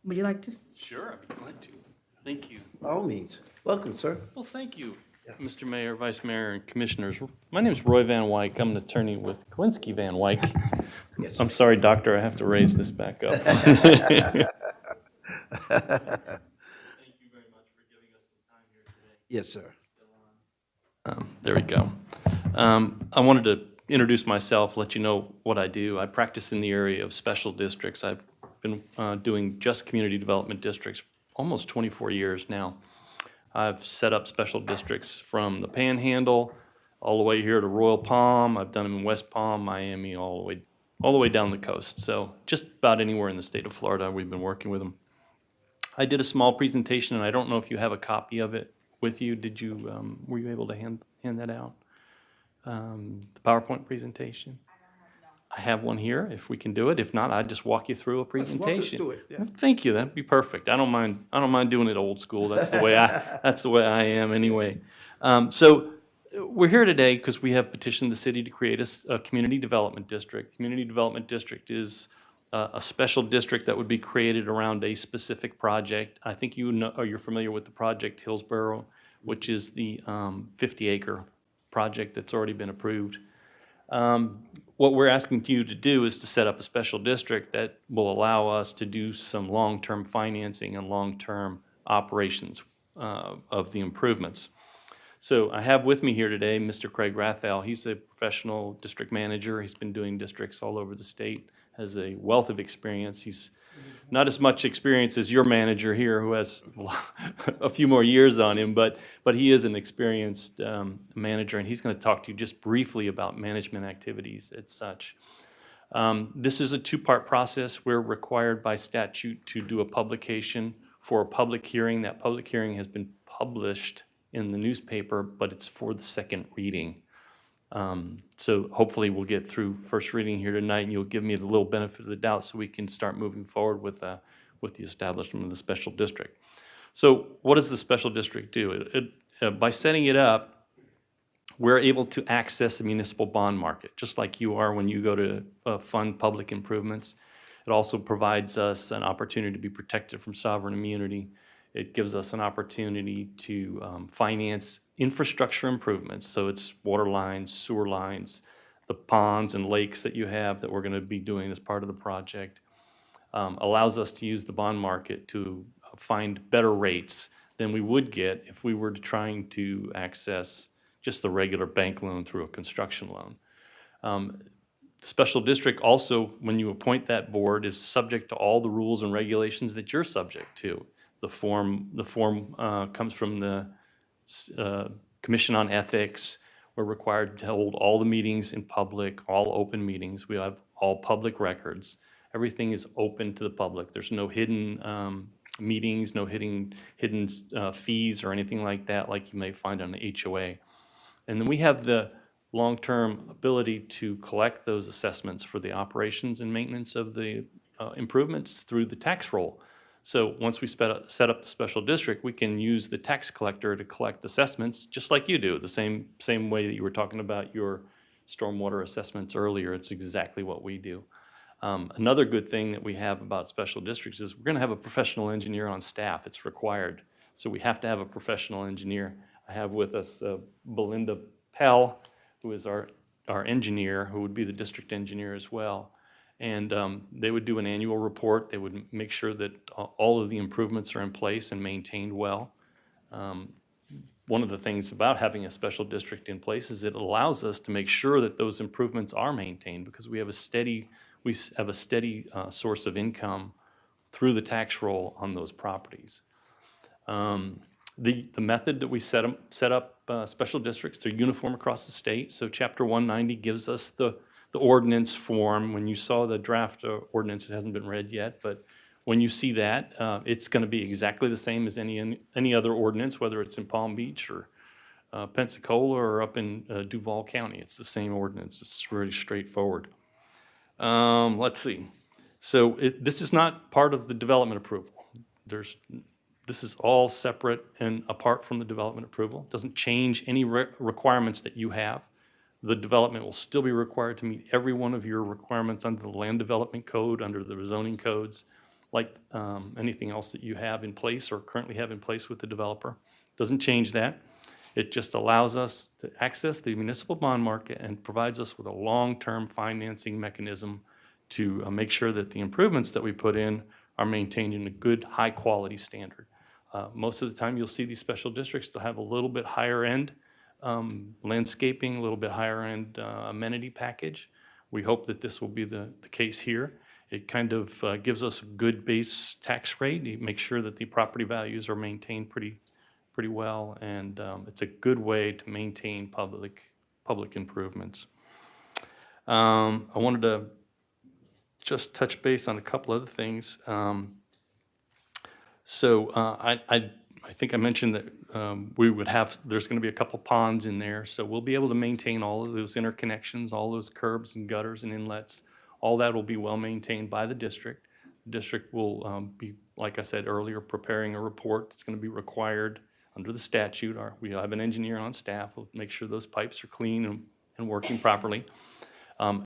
C: Would you like to?
I: Sure, I'd be glad to. Thank you.
A: By all means. Welcome, sir.
I: Well, thank you, Mr. Mayor, Vice Mayor, and Commissioners. My name is Roy Van Wyk. I'm an attorney with Klinsky Van Wyk.
A: Yes.
I: I'm sorry, doctor, I have to raise this back up. Thank you very much for giving us some time here today.
A: Yes, sir.
I: There we go. I wanted to introduce myself, let you know what I do. I practice in the area of special districts. I've been doing just community development districts almost 24 years now. I've set up special districts from the Panhandle all the way here to Royal Palm. I've done them in West Palm, Miami, all the way down the coast. So just about anywhere in the state of Florida, we've been working with them. I did a small presentation, and I don't know if you have a copy of it with you. Did you, were you able to hand that out? The PowerPoint presentation? I have one here, if we can do it. If not, I'd just walk you through a presentation.
A: through it, yeah.
I: Thank you, that'd be perfect. I don't mind doing it old school. That's the way I am anyway. So we're here today because we have petitioned the city to create a community development district. Community development district is a special district that would be created around a specific project. I think you know, or you're familiar with the project Hillsborough, which is the 50-acre project that's already been approved. What we're asking you to do is to set up a special district that will allow us to do some long-term financing and long-term operations of the improvements. So I have with me here today Mr. Craig Rathel. He's a professional district manager. He's been doing districts all over the state, has a wealth of experience. He's not as much experience as your manager here, who has a few more years on him, but he is an experienced manager, and he's going to talk to you just briefly about management activities and such. This is a 2-part process. We're required by statute to do a publication for a public hearing. That public hearing has been published in the newspaper, but it's for the second reading. So hopefully we'll get through first reading here tonight, and you'll give me the little benefit of the doubt so we can start moving forward with the establishment of the special district. So what does the special district do? By setting it up, we're able to access the municipal bond market, just like you are when you go to fund public improvements. It also provides us an opportunity to be protected from sovereign immunity. It gives us an opportunity to finance infrastructure improvements. So it's water lines, sewer lines, the ponds and lakes that you have that we're going to be doing as part of the project. Allows us to use the bond market to find better rates than we would get if we were trying to access just the regular bank loan through a construction loan. The special district also, when you appoint that board, is subject to all the rules and regulations that you're subject to. The form comes from the Commission on Ethics. We're required to hold all the meetings in public, all open meetings. We have all public records. Everything is open to the public. There's no hidden meetings, no hidden fees or anything like that, like you may find on the HOA. And then we have the long-term ability to collect those assessments for the operations and maintenance of the improvements through the tax roll. So once we set up the special district, we can use the tax collector to collect assessments, just like you do, the same way that you were talking about your stormwater assessments earlier. It's exactly what we do. Another good thing that we have about special districts is we're going to have a professional engineer on staff. It's required. So we have to have a professional engineer. I have with us Belinda Pell, who is our engineer, who would be the district engineer as well. And they would do an annual report. They would make sure that all of the improvements are in place and maintained well. One of the things about having a special district in place is it allows us to make sure that those improvements are maintained, because we have a steady source of income through the tax roll on those properties. The method that we set up special districts, they're uniform across the state. So Chapter 190 gives us the ordinance form. When you saw the draft ordinance, it hasn't been read yet, but when you see that, it's going to be exactly the same as any other ordinance, whether it's in Palm Beach or Pensacola or up in Duval County. It's the same ordinance. It's really straightforward. Let's see. So this is not part of the development approval. This is all separate and apart from the development approval. It doesn't change any requirements that you have. The development will still be required to meet every one of your requirements under the land development code, under the zoning codes, like anything else that you have in place or currently have in place with the developer. Doesn't change that. It just allows us to access the municipal bond market and provides us with a long-term financing mechanism to make sure that the improvements that we put in are maintained in a good, high-quality standard. Most of the time, you'll see these special districts, they'll have a little bit higher end landscaping, a little bit higher end amenity package. We hope that this will be the case here. It kind of gives us a good base tax rate. It makes sure that the property values are maintained pretty well, and it's a good way to maintain public improvements. I wanted to just touch base on a couple other things. I think I mentioned that there's going to be a couple ponds in there, so we'll be able to maintain all of those interconnections, all those curbs and gutters and inlets. All that will be well maintained by the district. The district will be, like I said earlier, preparing a report that's going to be required under the statute. We have an engineer on staff who will make sure those pipes are clean and working properly.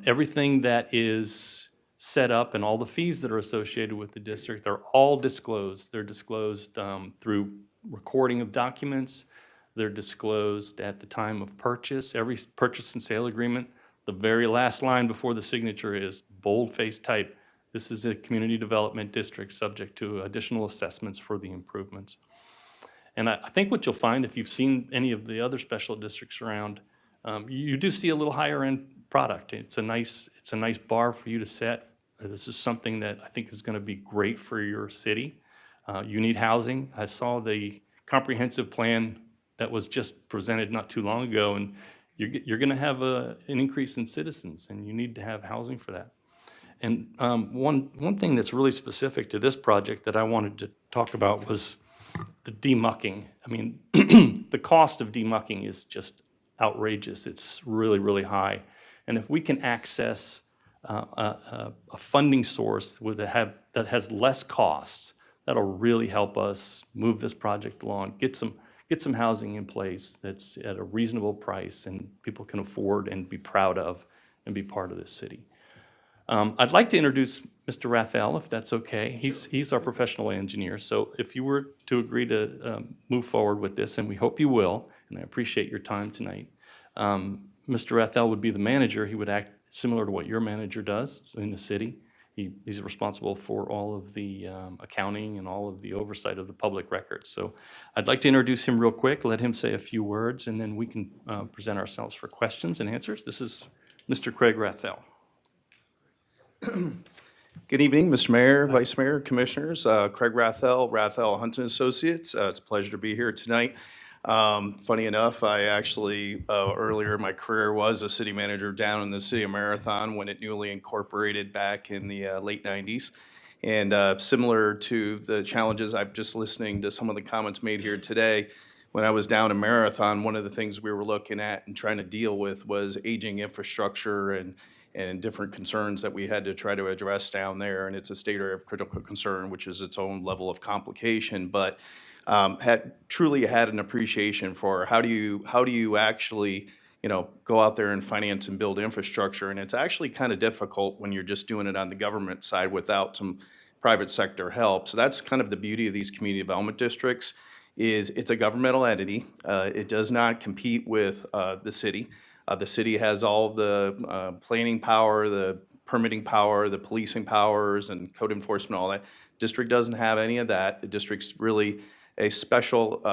I: Everything that is set up and all the fees that are associated with the district, they're all disclosed. They're disclosed through recording of documents. They're disclosed at the time of purchase. Every purchase and sale agreement, the very last line before the signature is bold-faced type. This is a community development district subject to additional assessments for the improvements. And I think what you'll find, if you've seen any of the other special districts around, you do see a little higher end product. It's a nice bar for you to set. This is something that I think is going to be great for your city. You need housing. I saw the comprehensive plan that was just presented not too long ago, and you're going to have an increase in citizens, and you need to have housing for that. And one thing that's really specific to this project that I wanted to talk about was the demucking. I mean, the cost of demucking is just outrageous. It's really, really high. And if we can access a funding source that has less costs, that'll really help us move this project along, get some housing in place that's at a reasonable price and people can afford and be proud of and be part of this city. I'd like to introduce Mr. Rathel, if that's okay. He's our professional engineer. So if you were to agree to move forward with this, and we hope you will, and I appreciate your time tonight, Mr. Rathel would be the manager. He would act similar to what your manager does in the city. He's responsible for all of the accounting and all of the oversight of the public records. So I'd like to introduce him real quick, let him say a few words, and then we can present ourselves for questions and answers. This is Mr. Craig Rathel.
J: Good evening, Mr. Mayor, Vice Mayor, Commissioners. Craig Rathel, Rathel Hunt & Associates. It's a pleasure to be here tonight. Funny enough, I actually, earlier in my career, was a city manager down in the city of Marathon when it newly incorporated back in the late 90s. And similar to the challenges, I'm just listening to some of the comments made here today. When I was down in Marathon, one of the things we were looking at and trying to deal with was aging infrastructure and different concerns that we had to try to address down there. And it's a state area of critical concern, which is its own level of complication. But truly had an appreciation for how do you actually, go out there and finance and build infrastructure. And it's actually kind of difficult when you're just doing it on the government side without some private sector help. So that's kind of the beauty of these community development districts is it's a governmental entity. It does not compete with the city. The city has all the planning power, the permitting power, the policing powers, and code enforcement, all that. District doesn't have any of that. The district's really a specially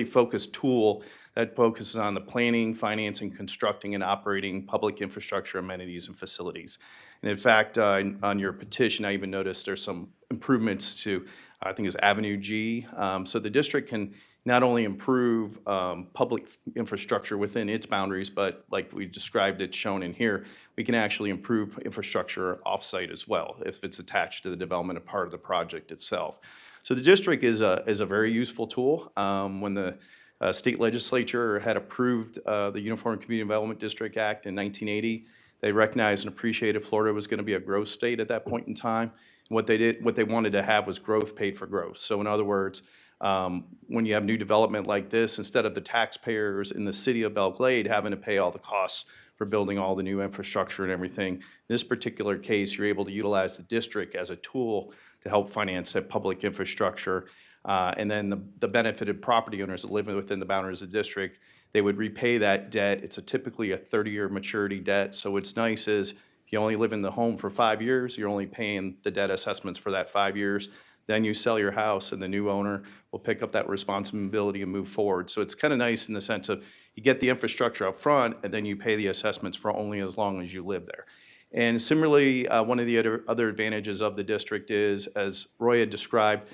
J: focused tool that focuses on the planning, financing, constructing, and operating public infrastructure, amenities, and facilities. And in fact, on your petition, I even noticed there's some improvements to, I think it's Avenue G. So the district can not only improve public infrastructure within its boundaries, but like we described it shown in here, we can actually improve infrastructure offsite as well if it's attached to the development of part of the project itself. So the district is a very useful tool. When the state legislature had approved the Uniform Community Development District Act in 1980, they recognized and appreciated Florida was going to be a growth state at that point in time. And what they wanted to have was growth paid for growth. So in other words, when you have new development like this, instead of the taxpayers in the city of Belle Glade having to pay all the costs for building all the new infrastructure and everything, in this particular case, you're able to utilize the district as a tool to help finance that public infrastructure. And then the benefited property owners that live within the boundaries of the district, they would repay that debt. It's typically a 30-year maturity debt. So what's nice is if you only live in the home for 5 years, you're only paying the debt assessments for that 5 years. Then you sell your house and the new owner will pick up that responsibility and move forward. So it's kind of nice in the sense of you get the infrastructure up front and then you pay the assessments for only as long as you live there. And similarly, one of the other advantages of the district is, as Roy had described,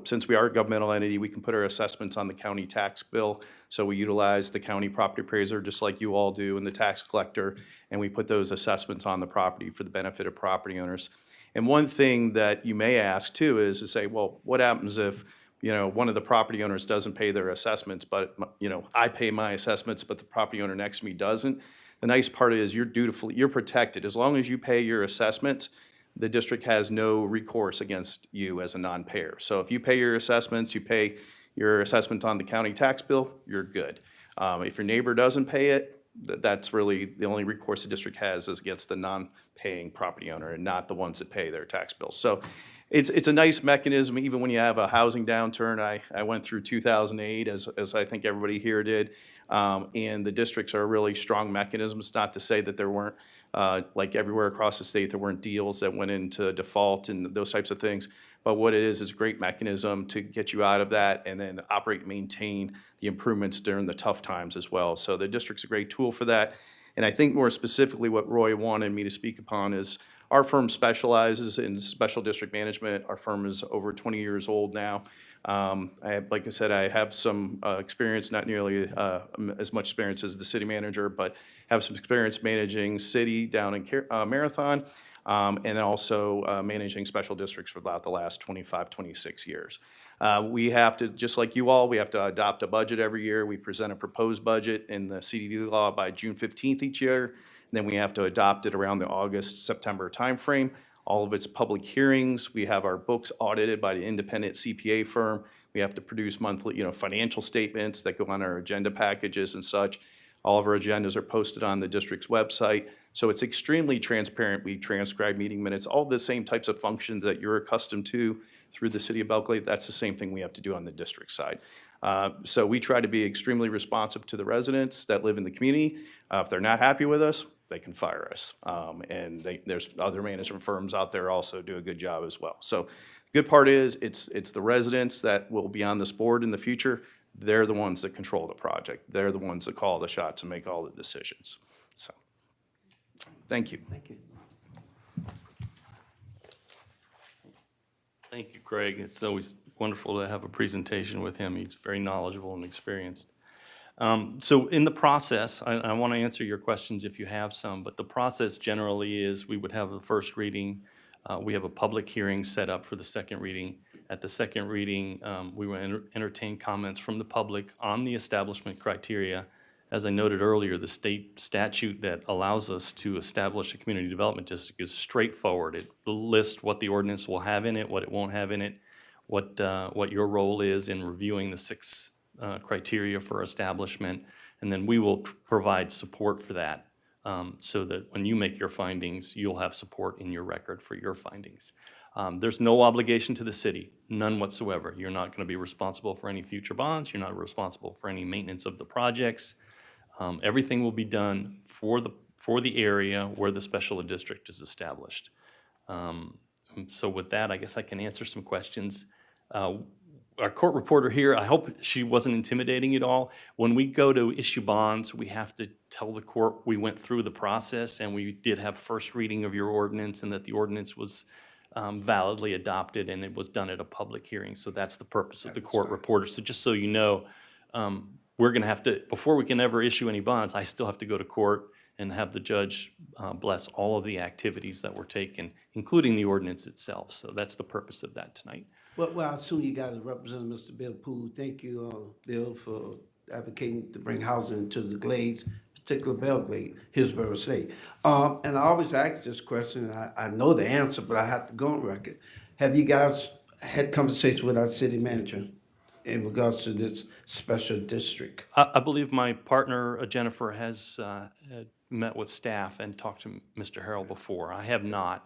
J: since we are a governmental entity, we can put our assessments on the county tax bill. So we utilize the county property appraiser, just like you all do, and the tax collector, and we put those assessments on the property for the benefit of property owners. And one thing that you may ask too is to say, well, what happens if, one of the property owners doesn't pay their assessments, but, I pay my assessments, but the property owner next to me doesn't? The nice part is you're protected. As long as you pay your assessments, the district has no recourse against you as a non-payer. So if you pay your assessments, you pay your assessment on the county tax bill, you're good. If your neighbor doesn't pay it, that's really the only recourse the district has is against the non-paying property owner and not the ones that pay their tax bills. So it's a nice mechanism even when you have a housing downturn. I went through 2008 as I think everybody here did. And the districts are a really strong mechanism. It's not to say that there weren't, like everywhere across the state, there weren't deals that went into default and those types of things. But what it is a great mechanism to get you out of that and then operate and maintain the improvements during the tough times as well. So the district's a great tool for that. And I think more specifically what Roy wanted me to speak upon is Our firm specializes in special district management. Our firm is over 20 years old now. Like I said, I have some experience, not nearly as much experience as the city manager, but have some experience managing city down in Marathon, and then also managing special districts for about the last 25, 26 years. We have to, just like you all, we have to adopt a budget every year. We present a proposed budget in the CDD law by June 15th each year. Then we have to adopt it around the August, September timeframe. All of its public hearings. We have our books audited by the independent CPA firm. We have to produce monthly, financial statements that go on our agenda packages and such. All of our agendas are posted on the district's website. So it's extremely transparent. We transcribe meeting minutes, all the same types of functions that you're accustomed to through the city of Belle Glade. That's the same thing we have to do on the district side. So we try to be extremely responsive to the residents that live in the community. If they're not happy with us, they can fire us. And there's other management firms out there also do a good job as well. So the good part is it's the residents that will be on this board in the future. They're the ones that control the project. They're the ones that call the shots and make all the decisions. So, thank you.
A: Thank you.
I: Thank you, Craig. It's always wonderful to have a presentation with him. He's very knowledgeable and experienced. So in the process, I want to answer your questions if you have some, but the process generally is we would have the first reading. We have a public hearing set up for the second reading. At the second reading, we will entertain comments from the public on the establishment criteria. As I noted earlier, the state statute that allows us to establish a community development district is straightforward. It lists what the ordinance will have in it, what it won't have in it, what your role is in reviewing the 6 criteria for establishment, and then we will provide support for that so that when you make your findings, you'll have support in your record for your findings. There's no obligation to the city, none whatsoever. You're not going to be responsible for any future bonds. You're not responsible for any maintenance of the projects. Everything will be done for the area where the special district is established. So with that, I guess I can answer some questions. Our court reporter here, I hope she wasn't intimidating at all. When we go to issue bonds, we have to tell the court we went through the process and we did have first reading of your ordinance and that the ordinance was validly adopted and it was done at a public hearing. So that's the purpose of the court reporter. So just so you know, we're going to have to, before we can ever issue any bonds, I still have to go to court and have the judge bless all of the activities that were taken, including the ordinance itself. So that's the purpose of that tonight.
A: Well, I assume you guys represent Mr. Bill Poole. Thank you, Bill, for advocating to bring housing to the Glades, particularly Belle Glade, Hillsborough State. And I always ask this question, and I know the answer, but I have to go on record. Have you guys had conversations with our city manager in regards to this special district?
I: I believe my partner, Jennifer, has met with staff and talked to Mr. Harrell before. I have not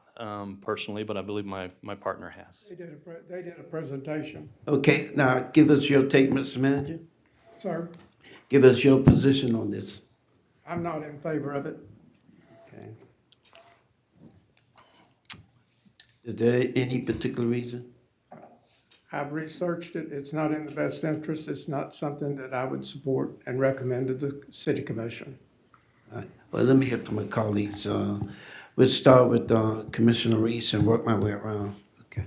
I: personally, but I believe my partner has.
K: They did a presentation.
A: Okay, now give us your take, Mr. Manager.
K: Sir,
A: Give us your position on this.
K: I'm not in favor of it.
A: Okay. Is there any particular reason?
K: I've researched it. It's not in the best interest. It's not something that I would support and recommend to the city commission.
A: All right. Well, let me hear from my colleagues. We'll start with Commissioner Reese and work my way around. Okay.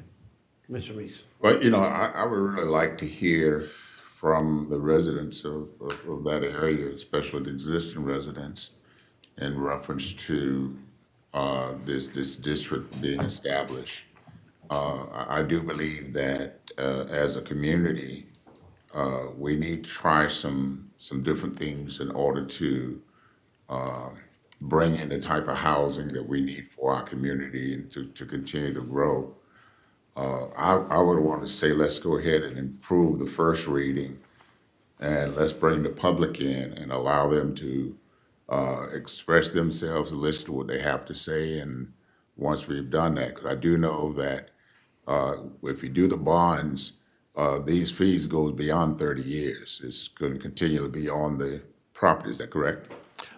A: Commissioner Reese.
B: Well, I would really like to hear from the residents of that area, especially the existing residents, in reference to this district being established. I do believe that as a community, we need to try some different things in order to bring in the type of housing that we need for our community and to continue to grow. I would want to say let's go ahead and improve the first reading and let's bring the public in and allow them to express themselves and listen to what they have to say. And once we've done that, because I do know that if you do the bonds, these fees go beyond 30 years. It's going to continue to be on the property. Is that correct?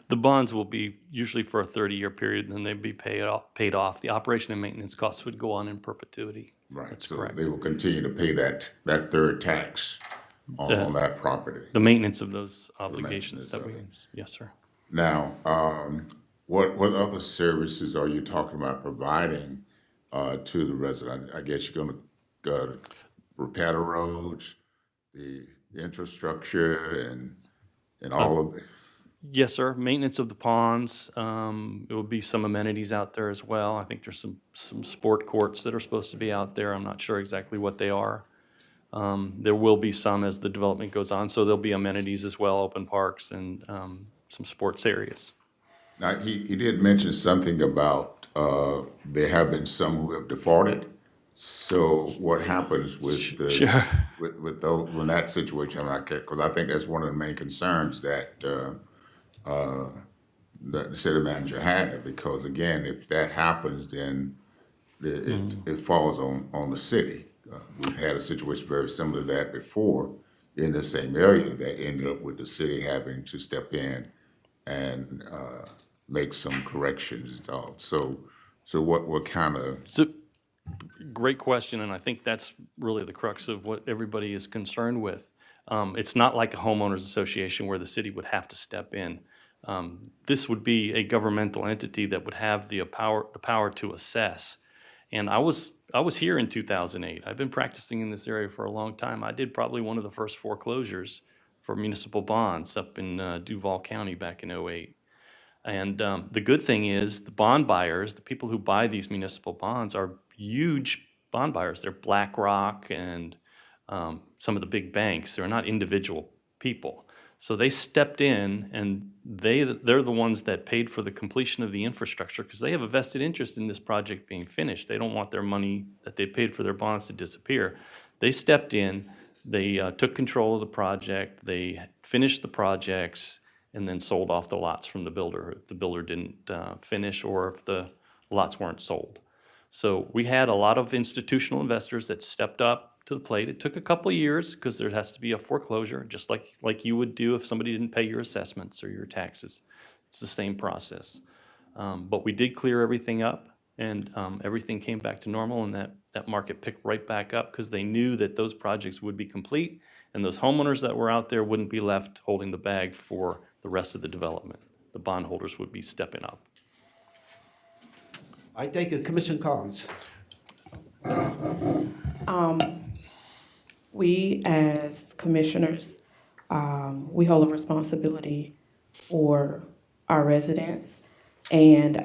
I: The bonds will be usually for a 30-year period, and then they'd be paid off. The operation and maintenance costs would go on in perpetuity.
B: Right.
I: That's
B: so
I: correct.
B: They will continue to pay that third tax on that property.
I: The maintenance of those obligations that we,
B: maintenance
I: yes, sir.
B: Now, What other services are you talking about providing to the resident? I guess you're going to repair the roads, the infrastructure, and all of it.
I: Yes, sir. Maintenance of the ponds. There will be some amenities out there as well. I think there's some sport courts that are supposed to be out there. I'm not sure exactly what they are. There will be some as the development goes on, so there'll be amenities as well, open parks and some sports areas.
B: Now, he did mention something about there have been some who have defaulted. So what happens with the
I: Sure.
B: with those when that situation? Because I think that's one of the main concerns that the city manager had. Because again, if that happens, then it falls on the city. We've had a situation very similar to that before in the same area that ended up with the city having to step in and make some corrections and all. So what kind of...
I: So, great question, and I think that's really the crux of what everybody is concerned with. It's not like a homeowners association where the city would have to step in. This would be a governmental entity that would have the power to assess. And I was here in 2008. I've been practicing in this area for a long time. I did probably one of the first foreclosures for municipal bonds up in Duval County back in '08. And the good thing is the bond buyers, the people who buy these municipal bonds, are huge bond buyers. They're BlackRock and some of the big banks. They're not individual people. So they stepped in, and they're the ones that paid for the completion of the infrastructure because they have a vested interest in this project being finished. They don't want their money that they paid for their bonds to disappear. They stepped in, they took control of the project, they finished the projects, and then sold off the lots from the builder if the builder didn't finish or if the lots weren't sold. So we had a lot of institutional investors that stepped up to the plate. It took a couple of years because there has to be a foreclosure, just like you would do if somebody didn't pay your assessments or your taxes. It's the same process. But we did clear everything up, and everything came back to normal, and that market picked right back up because they knew that those projects would be complete, and those homeowners that were out there wouldn't be left holding the bag for the rest of the development. The bondholders would be stepping up.
A: I thank you, Commissioner Collins.
E: We as commissioners, we hold a responsibility for our residents. And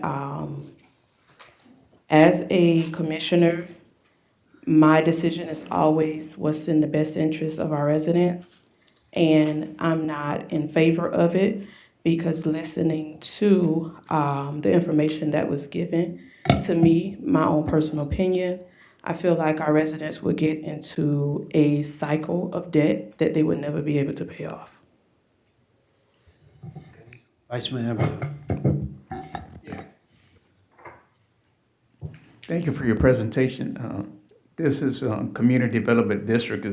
E: as a commissioner, my decision is always what's in the best interest of our residents. And I'm not in favor of it because listening to the information that was given to me, my own personal opinion, I feel like our residents would get into a cycle of debt that they would never be able to pay off.
A: Vice Mayor Abreu.
D: Thank you for your presentation. This is Community Development District.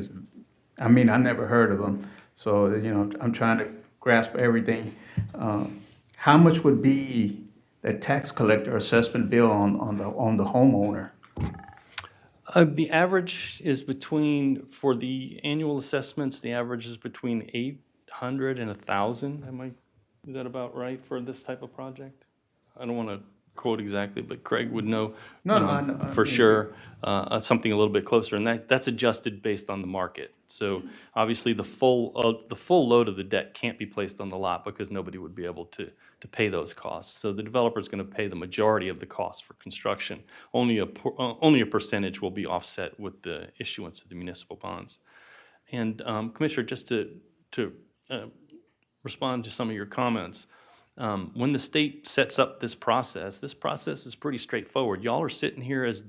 D: I never heard of them. So, I'm trying to grasp everything. How much would be the tax collector assessment bill on the homeowner?
I: The average is for the annual assessments, the average is between 800 and 1,000. Is that about right for this type of project? I don't want to quote exactly, but Craig would know for sure something a little bit closer, and that's adjusted based on the market. So obviously the full load of the debt can't be placed on the lot because nobody would be able to pay those costs. So the developer is going to pay the majority of the cost for construction. Only a percentage will be offset with the issuance of the municipal bonds. And Commissioner, just to respond to some of your comments. When the state sets up this process is pretty straightforward. Y'all are sitting here as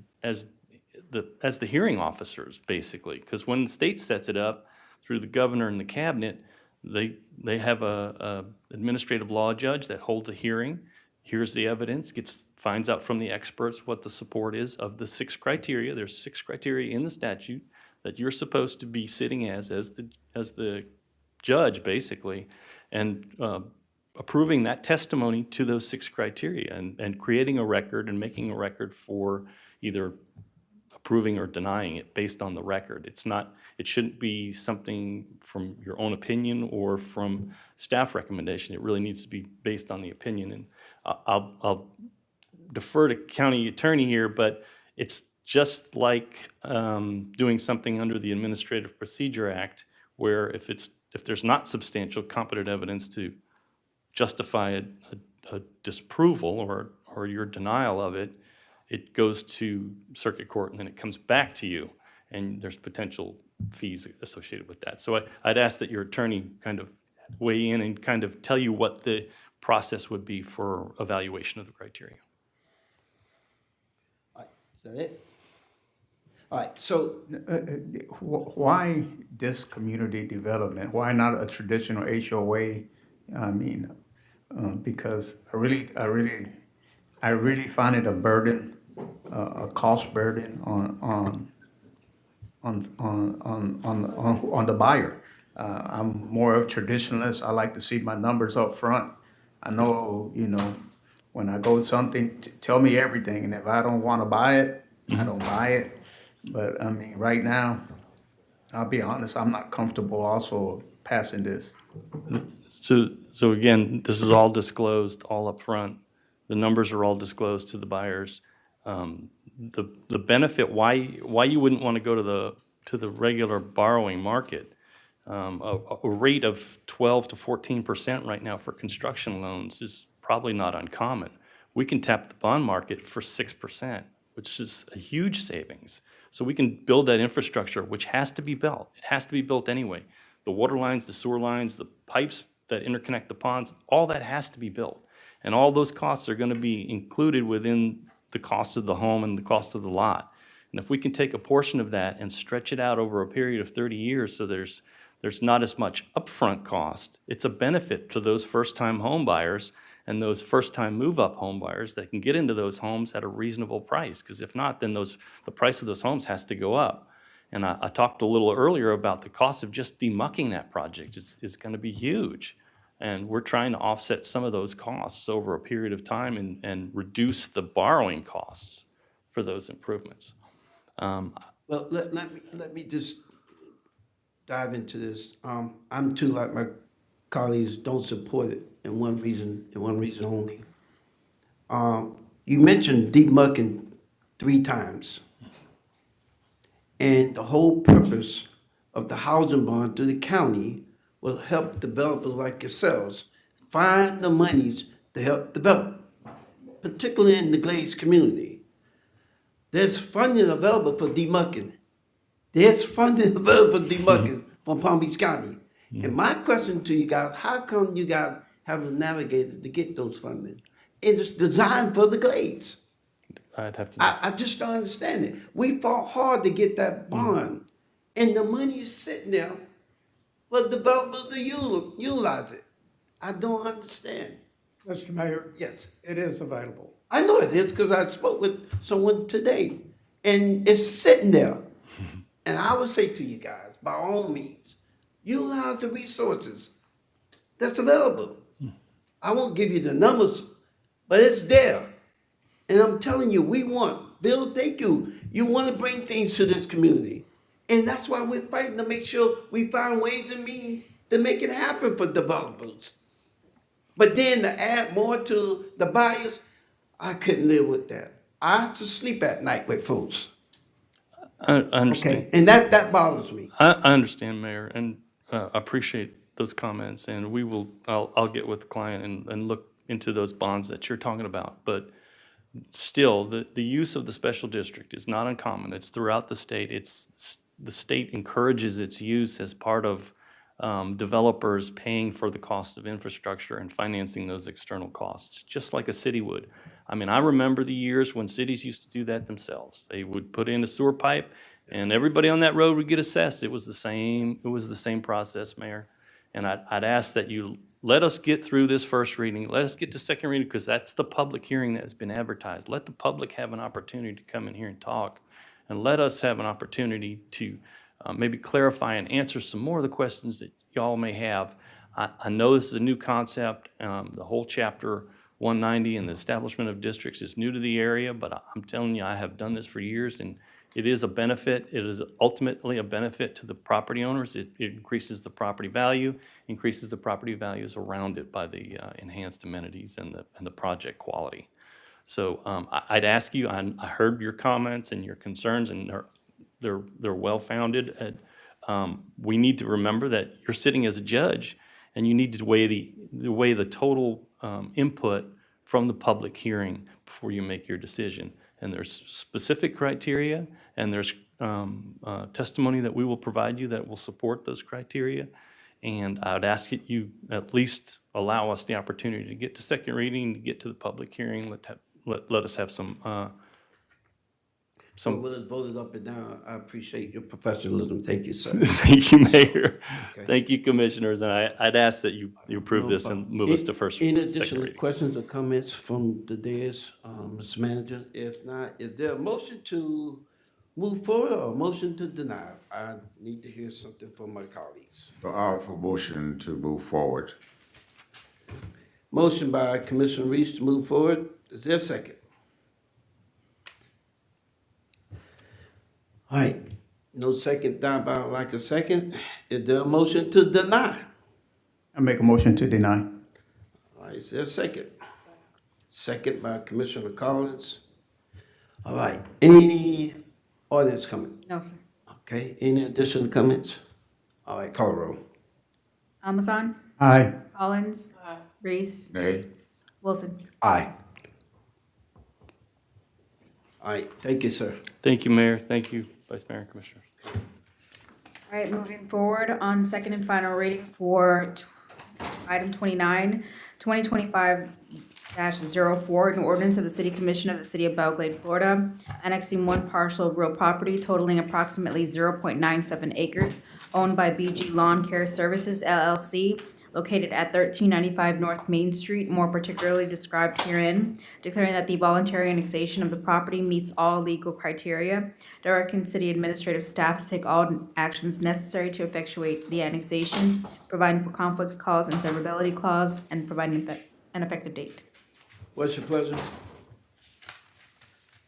I: the hearing officers, basically, because when the state sets it up through the governor and the cabinet, they have a administrative law judge that holds a hearing, hears the evidence, finds out from the experts what the support is of the 6 criteria. There's 6 criteria in the statute that you're supposed to be sitting as the judge, basically, and approving that testimony to those 6 criteria and creating a record and making a record for either a approving or denying it based on the record. It shouldn't be something from your own opinion or from staff recommendation. It really needs to be based on the opinion. And I'll defer to county attorney here, but it's just like doing something under the Administrative Procedure Act, where if there's not substantial competent evidence to justify a disapproval or your denial of it, it goes to circuit court and then it comes back to you, and there's potential fees associated with that. So I'd ask that your attorney kind of weigh in and kind of tell you what the process would be for evaluation of the criteria.
A: All right, is that it? All right, so
D: Why this community development? Why not a traditional HOA? I mean, because I really find it a burden, a cost burden on the buyer. I'm more of a traditionalist. I like to see my numbers up front. I know, when I go with something, tell me everything, and if I don't want to buy it, I don't buy it. But I mean, right now, I'll be honest, I'm not comfortable also passing this.
I: So again, this is all disclosed all up front. The numbers are all disclosed to the buyers. The benefit, why you wouldn't want to go to the regular borrowing market, a rate of 12 to 14% right now for construction loans is probably not uncommon. We can tap the bond market for 6%, which is a huge savings. So we can build that infrastructure, which has to be built. It has to be built anyway. The water lines, the sewer lines, the pipes that interconnect the ponds, all that has to be built. And all those costs are going to be included within the cost of the home and the cost of the lot. And if we can take a portion of that and stretch it out over a period of 30 years so there's not as much upfront cost, it's a benefit to those first-time home buyers and those first-time move-up home buyers that can get into those homes at a reasonable price. Because if not, then the price of those homes has to go up. And I talked a little earlier about the cost of just demucking that project is going to be huge. And we're trying to offset some of those costs over a period of time and reduce the borrowing costs for those improvements.
A: well, let me just dive into this. I'm too, like my colleagues, don't support it, and one reason only. You mentioned demucking 3 times. And the whole purpose of the housing bond through the county will help developers like yourselves find the monies to help develop, particularly in the Glades community. There's funding available for demucking. There's funding available for demucking from Palm Beach County. And my question to you guys, how come you guys haven't navigated to get those funding? It is designed for the Glades.
I: I'd have to.
A: I just don't understand it. We fought hard to get that bond, and the money is sitting there for developers to utilize it. I don't understand.
K: Mr. Mayor,
A: Yes,
K: it is available.
A: I know it is because I spoke with someone today, and it's sitting there. And I would say to you guys, by all means, utilize the resources that's available. I won't give you the numbers, but it's there. And I'm telling you, Bill, thank you. You want to bring things to this community. And that's why we're fighting to make sure we find ways and means to make it happen for developers. But then to add more to the buyers, I couldn't live with that. I have to sleep at night with folks.
I: I understand.
A: Okay, and that bothers me.
I: I understand, Mayor, and appreciate those comments, and I'll get with the client and look into those bonds that you're talking about. But still, the use of the special district is not uncommon. It's throughout the state. The state encourages its use as part of developers paying for the cost of infrastructure and financing those external costs, just like a city would. I mean, I remember the years when cities used to do that themselves. They would put in a sewer pipe, and everybody on that road would get assessed. It was the same process, Mayor. And I'd ask that you let us get through this first reading. Let us get to second reading, because that's the public hearing that has been advertised. Let the public have an opportunity to come in here and talk, and let us have an opportunity to maybe clarify and answer some more of the questions that y'all may have. I know this is a new concept. The whole chapter 190 and the establishment of districts is new to the area, but I'm telling you, I have done this for years, and It is a benefit. It is ultimately a benefit to the property owners. It increases the property value, increases the property values around it by the enhanced amenities and the project quality. So I'd ask you, I heard your comments and your concerns, and they're well-founded. We need to remember that you're sitting as a judge, and you need to weigh the total input from the public hearing before you make your decision. And there's specific criteria, and there's testimony that we will provide you that will support those criteria. And I would ask that you at least allow us the opportunity to get to second reading, to get to the public hearing. Let us have some.
A: So we'll just vote it up and down. I appreciate your professionalism. Thank you, sir.
I: Thank you, Mayor.
A: Okay.
I: Thank you, Commissioners, and I'd ask that you approve this and move us to first.
A: Any
I: second
A: additional
I: reading.
A: questions or comments from the dais, Mr. Manager? If not, is there a motion to move forward or a motion to deny? I need to hear something from my colleagues.
B: So I offer motion to move forward.
A: Motion by Commissioner Reese to move forward. Is there a second? All right, no second, down by like a second. Is there a motion to deny?
D: I make a motion to deny.
A: All right, is there a second? Second by Commissioner Collins. All right, any audience comment?
C: No, sir.
A: Okay, any additional comments? All right, call the roll.
C: Amazon,
D: Aye.
C: Collins, Reese,
B: Nay?
C: Wilson.
A: Aye. All right, thank you, sir.
I: Thank you, Mayor. Thank you, Vice Mayor and Commissioners.
C: All right, moving forward on second and final reading for item 29, 2025-04, an ordinance of the City Commission of the City of Belle Glade, Florida, annexing one parcel of real property totaling approximately 0.97 acres owned by BG Lawn Care Services LLC, located at 1395 North Main Street, more particularly described herein, declaring that the voluntary annexation of the property meets all legal criteria, directing city administrative staff to take all actions necessary to effectuate the annexation, providing for conflicts clause and severability clause, and providing an effective date.
A: What's your pleasure?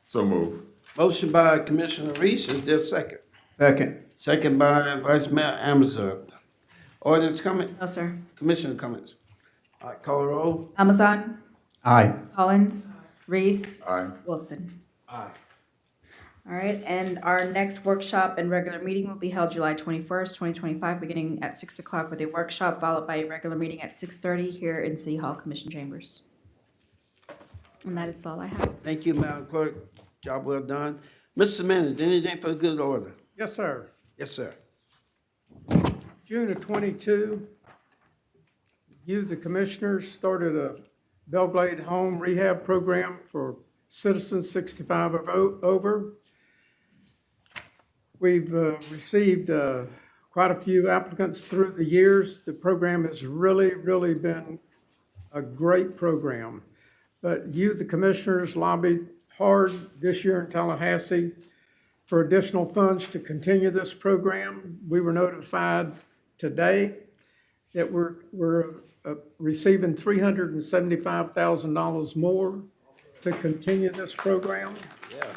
B: So move.
A: Motion by Commissioner Reese, is there a second?
D: Second.
A: Second by Vice Mayor Amazon. Audience comment?
C: No, sir.
A: Commissioner comments? All right, call the roll.
C: Amazon,
D: Aye.
C: Collins, Reese,
B: Aye.
C: Wilson.
A: Aye.
C: All right, and our next workshop and regular meeting will be held July 21st, 2025, beginning at 6 o'clock with a workshop, followed by a regular meeting at 6:30 here in City Hall Commission Chambers. And that is all I have.
A: Thank you, Madam Clerk. Job well done. Mr. Manager, anything for the good order?
K: Yes, sir.
A: Yes, sir.
K: June of '22, you, the commissioners, started a Belle Glade home rehab program for citizens 65 or over. We've received quite a few applicants through the years. The program has really been a great program. But you, the commissioners, lobbied hard this year in Tallahassee for additional funds to continue this program. We were notified today that we're receiving $375,000 more to continue this program.
A: Yeah.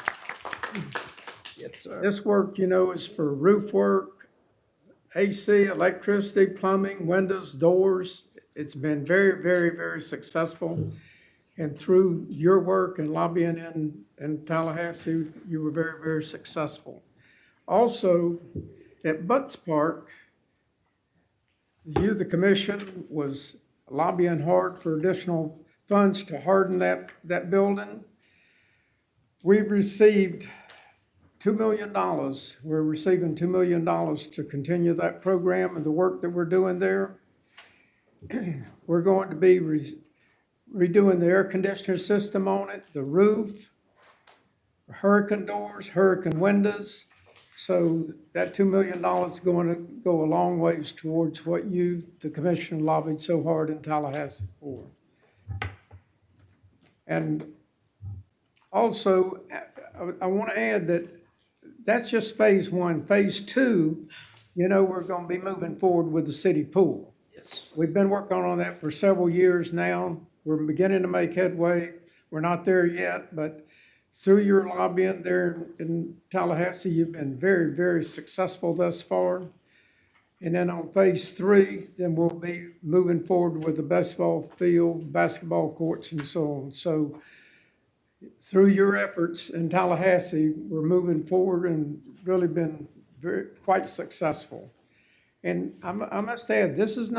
A: Yes, sir.
K: This work, is for roof work, AC, electricity, plumbing, windows, doors. It's been very successful. And through your work and lobbying in Tallahassee, you were very successful. Also, at Butts Park, you, the commission, was lobbying hard for additional funds to harden that building. We've received $2 million. We're receiving $2 million to continue that program and the work that we're doing there. We're going to be redoing the air conditioner system on it, the roof, hurricane doors, hurricane windows. So that $2 million is going to go a long ways towards what you, the commission, lobbied so hard in Tallahassee for. And also, I want to add that that's just phase one. Phase two, we're going to be moving forward with the city pool.
A: Yes.
K: We've been working on that for several years now. We're beginning to make headway. We're not there yet, but through your lobbying there in Tallahassee, you've been very, very successful thus far. And then on phase 3, then we'll be moving forward with the baseball field, basketball courts, and so on. So through your efforts in Tallahassee, we're moving forward and really been quite successful. And I must add, this is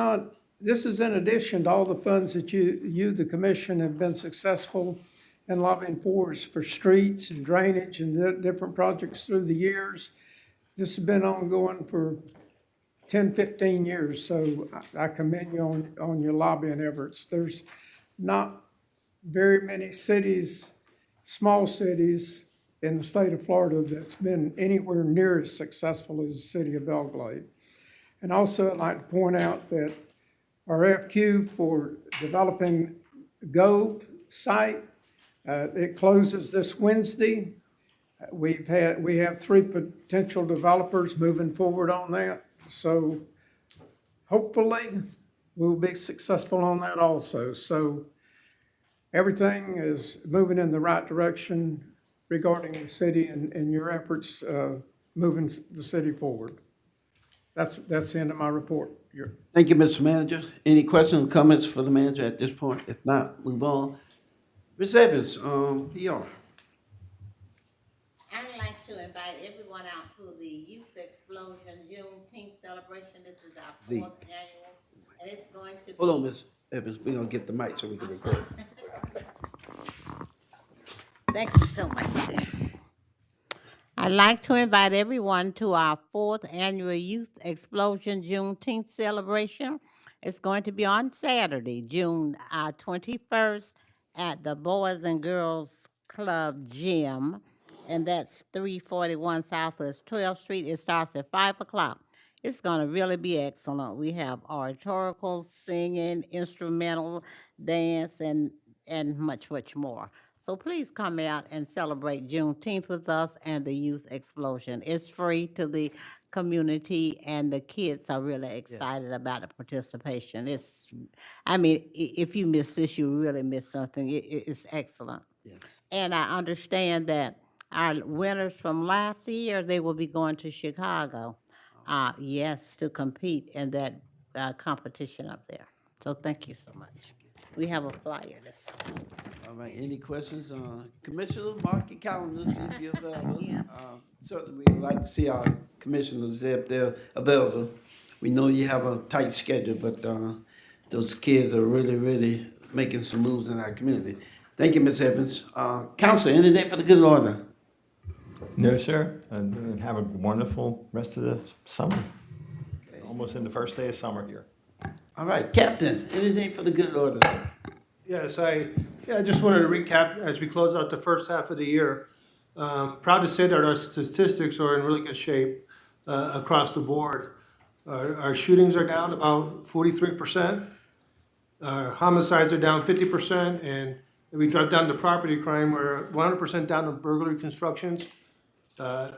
K: in addition to all the funds that you, the commission, have been successful in lobbying for streets and drainage and different projects through the years. This has been ongoing for 10, 15 years, so I commend you on your lobbying efforts. There's not very many cities, small cities in the state of Florida that's been anywhere near as successful as the city of Belle Glade. And also, I'd like to point out that our FQ for developing Gove site, it closes this Wednesday. We have 3 potential developers moving forward on that. So hopefully we'll be successful on that also. So everything is moving in the right direction regarding the city and your efforts moving the city forward. That's the end of my report.
A: Thank you, Mr. Manager. Any questions or comments for the manager at this point? If not, move on. Ms. Evans, PR.
F: I'd like to invite everyone out to the Youth Explosion Juneteenth celebration. This is our 4th annual, and it's going to be...
A: Hold on, Ms. Evans. We're going to get the mic so we can record.
F: Thank you so much, sir. I'd like to invite everyone to our 4th annual Youth Explosion Juneteenth celebration. It's going to be on Saturday, June 21st, at the Boys and Girls Club Gym, and that's 341 Southwest 12th Street. It starts at 5 o'clock. It's going to really be excellent. We have oratorical, singing, instrumental, dance, and much, much more. So please come out and celebrate Juneteenth with us and the Youth Explosion. It's free to the community, and the kids are really excited about the participation. If you miss this, you really miss something. It's excellent.
A: Yes.
F: And I understand that our winners from last year, they will be going to Chicago, to compete in that competition up there. So thank you so much. We have a flyer.
A: All right, any questions? Commissioner, mark your calendars, see if you're available. Certainly, we would like to see our commissioners there if they're available. We know you have a tight schedule, but those kids are really, really making some moves in our community. Thank you, Ms. Evans. Counselor, anything for the good order?
L: No, sir. And have a wonderful rest of the summer. Almost in the first day of summer here.
A: All right, Captain, anything for the good order, sir?
M: Yes, I just wanted to recap as we close out the first half of the year. Proud to say that our statistics are in really good shape across the board. Our shootings are down about 43%. Our homicides are down 50%, and if we drop down to property crime, we're 100% down on burglary constructions. Our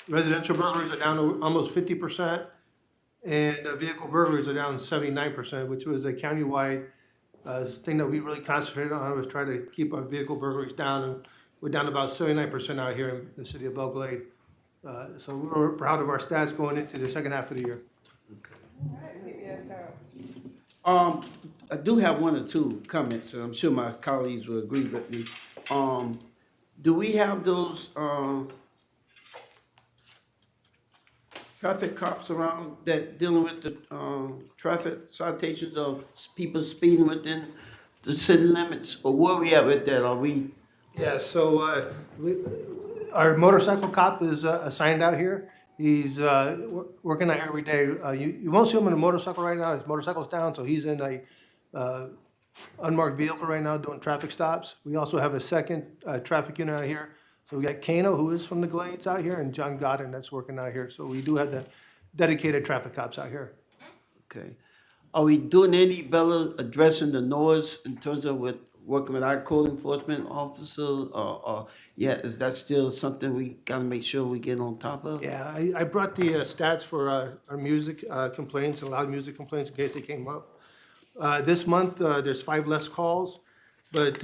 M: residential burglaries are down to almost 50%. And vehicle burglaries are down 79%, which was a countywide thing that we really concentrated on, was trying to keep our vehicle burglaries down. And we're down about 79% out here in the city of Belle Glade. So we're proud of our stats going into the second half of the year.
A: I do have 1 or 2 comments, and I'm sure my colleagues will agree with me. Do we have those traffic cops around that dealing with the traffic citations of people speeding within the city limits? Or where we at with that? Are we?
M: Yeah, so our motorcycle cop is assigned out here. He's working out here every day. You won't see him in a motorcycle right now. His motorcycle's down, so he's in a unmarked vehicle right now doing traffic stops. We also have a second traffic unit out here. So we got Kano, who is from the Glades out here, and John Godden that's working out here. So we do have the dedicated traffic cops out here.
A: Okay. Are we doing any better addressing the noise in terms of working with our code enforcement officers? Is that still something we gotta make sure we get on top of?
M: Yeah, I brought the stats for our music complaints and loud music complaints in case they came up. This month, there's 5 less calls, but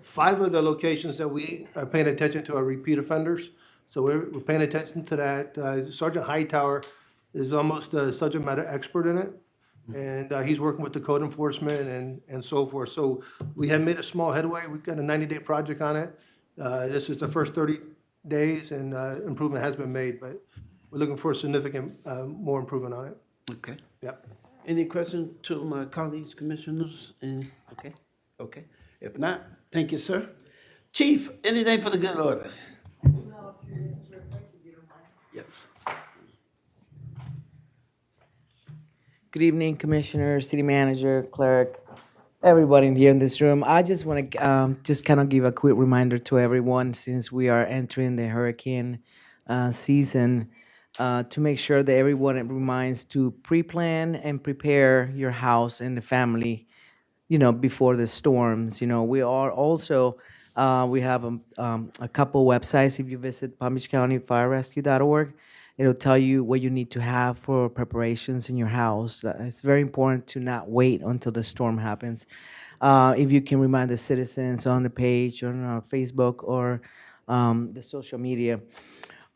M: 5 of the locations that we are paying attention to are repeat offenders. So we're paying attention to that. Sergeant Hightower is almost a subject matter expert in it. And he's working with the code enforcement and so forth. So we have made a small headway. We've got a 90-day project on it. This is the first 30 days, and improvement has been made, but we're looking for significant more improvement on it.
A: Okay.
M: Yep.
A: Any questions to my colleagues, commissioners? Okay, okay. If not, thank you, sir. Chief, anything for the good order? Yes.
N: Good evening, Commissioner, City Manager, Clerk, everybody here in this room. I just want to just kind of give a quick reminder to everyone, since we are entering the hurricane season, to make sure that everyone reminds to pre-plan and prepare your house and the family, before the storms. We are also, we have a couple websites. If you visit Palm Beach County FireRescue.org, it'll tell you what you need to have for preparations in your house. It's very important to not wait until the storm happens. If you can remind the citizens on the page, on our Facebook, or the social media.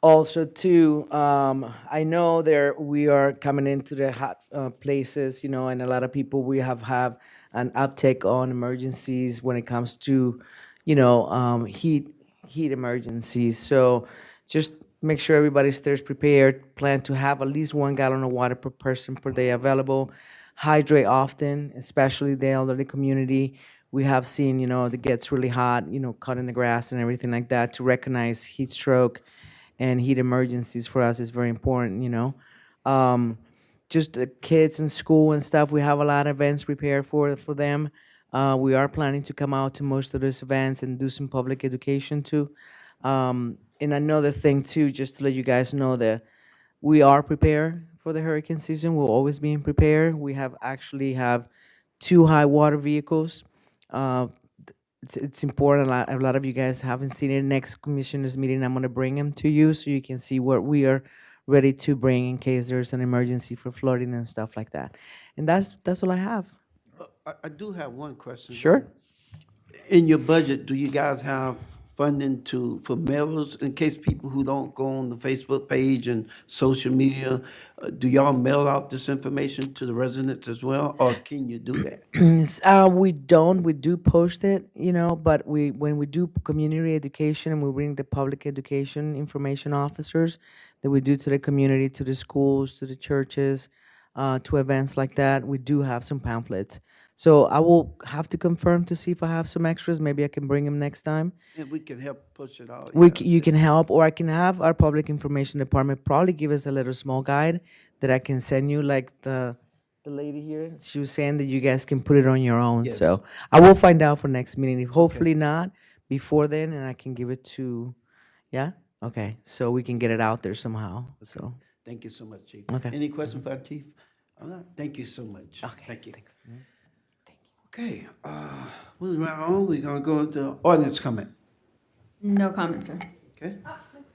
N: Also, too, I know we are coming into the hot places, and a lot of people, we have an uptick on emergencies when it comes to, heat emergencies. So just make sure everybody stays prepared. Plan to have at least 1 gallon of water per person per day available. Hydrate often, especially the elderly community. We have seen, it gets really hot, cutting the grass and everything like that. To recognize heat stroke and heat emergencies for us is very important, just the kids in school and stuff, we have a lot of events prepared for them. We are planning to come out to most of those events and do some public education too. And another thing too, just to let you guys know that we are prepared for the hurricane season. We'll always be prepared. We actually have 2 high water vehicles. It's important. A lot of you guys haven't seen it. Next commissioners meeting, I'm going to bring them to you so you can see what we are ready to bring in case there's an emergency for flooding and stuff like that. And that's all I have.
A: I do have one question.
N: Sure.
A: In your budget, do you guys have funding for mailers in case people who don't go on the Facebook page and social media, do y'all mail out this information to the residents as well, or can you do that?
N: We don't. We do post it, but when we do community education and we bring the public education information officers that we do to the community, to the schools, to the churches, to events like that, we do have some pamphlets. So I will have to confirm to see if I have some extras. Maybe I can bring them next time.
A: And we can help push it out.
N: You can help, or I can have our public information department probably give us a little small guide that I can send you, like the lady here. She was saying that you guys can put it on your own.
A: Yes.
N: So I will find out for next meeting. Hopefully not before then, and I can give it to, yeah? Okay, so we can get it out there somehow, so.
A: Thank you so much, Chief.
N: Okay.
A: Any question for our Chief? All right, thank you so much.
N: Okay,
A: Thank you.
N: thanks.
A: Okay, moving right on, we're gonna go into audience comment.
C: No comment, sir.
A: Okay,
G: Miss, do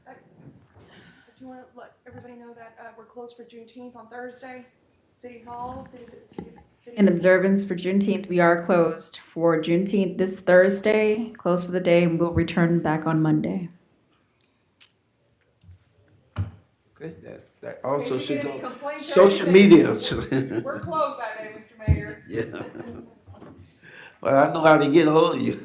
G: you want to let everybody know that we're closed for Juneteenth on Thursday? City Hall, City.
C: In observance for Juneteenth, we are closed for Juneteenth this Thursday, closed for the day, and we'll return back on Monday.
A: okay, that also
G: If you
A: should
G: get any
A: go,
G: complaints or
A: social
G: anything,
A: media.
G: We're closed that day, Mr. Mayor.
A: Yeah. But I know how to get a hold of you.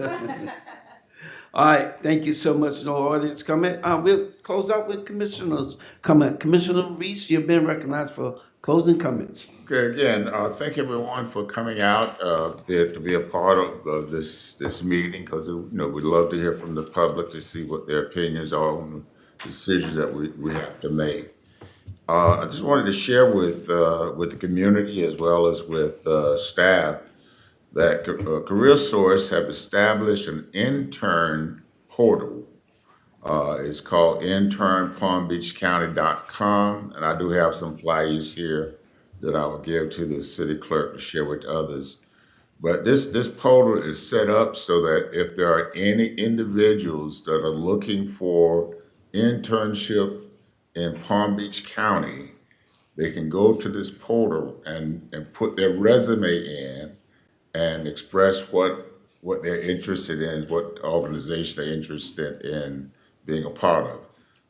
A: All right, thank you so much. No audience comment. We'll close out with commissioners' comment. Commissioner Reese, you've been recognized for closing comments.
B: Okay, again, thank everyone for coming out there to be a part of this meeting, because we'd love to hear from the public to see what their opinions are on the decisions that we have to make. I just wanted to share with the community as well as with staff that Career Source have established an intern portal. It's called internpalmbeachcounty.com, and I do have some flyers here that I will give to the city clerk to share with others. But this portal is set up so that if there are any individuals that are looking for internship in Palm Beach County, they can go to this portal and put their resume in and express what what they're interested in, what organization they're interested in being a part of.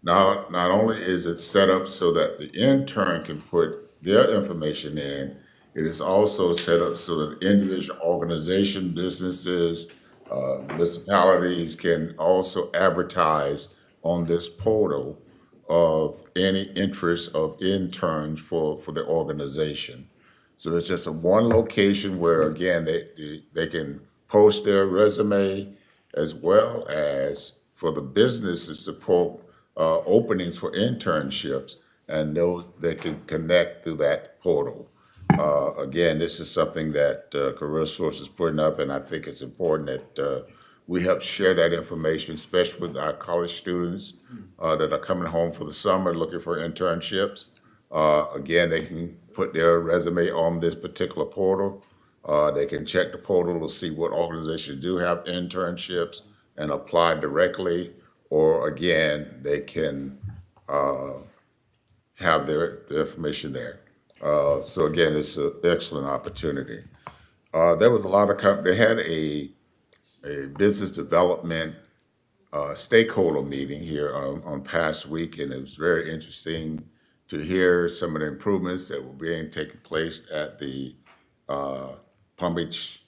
B: Now, not only is it set up so that the intern can put their information in, it is also set up so that individual organization, businesses, municipalities can also advertise on this portal of any interest of interns for the organization. So it's just a one location where, again, they can post their resume, as well as for the businesses to post openings for internships, and those they can connect through that portal. Again, this is something that Career Source is putting up, and I think it's important that we help share that information, especially with our college students that are coming home for the summer looking for internships. Again, they can put their resume on this particular portal. They can check the portal to see what organizations do have internships and apply directly, or again, they can have their information there. So again, it's an excellent opportunity. There was a lot of, they had a business development stakeholder meeting here on past week, and it was very interesting to hear some of the improvements that were being taken place at the Palm Beach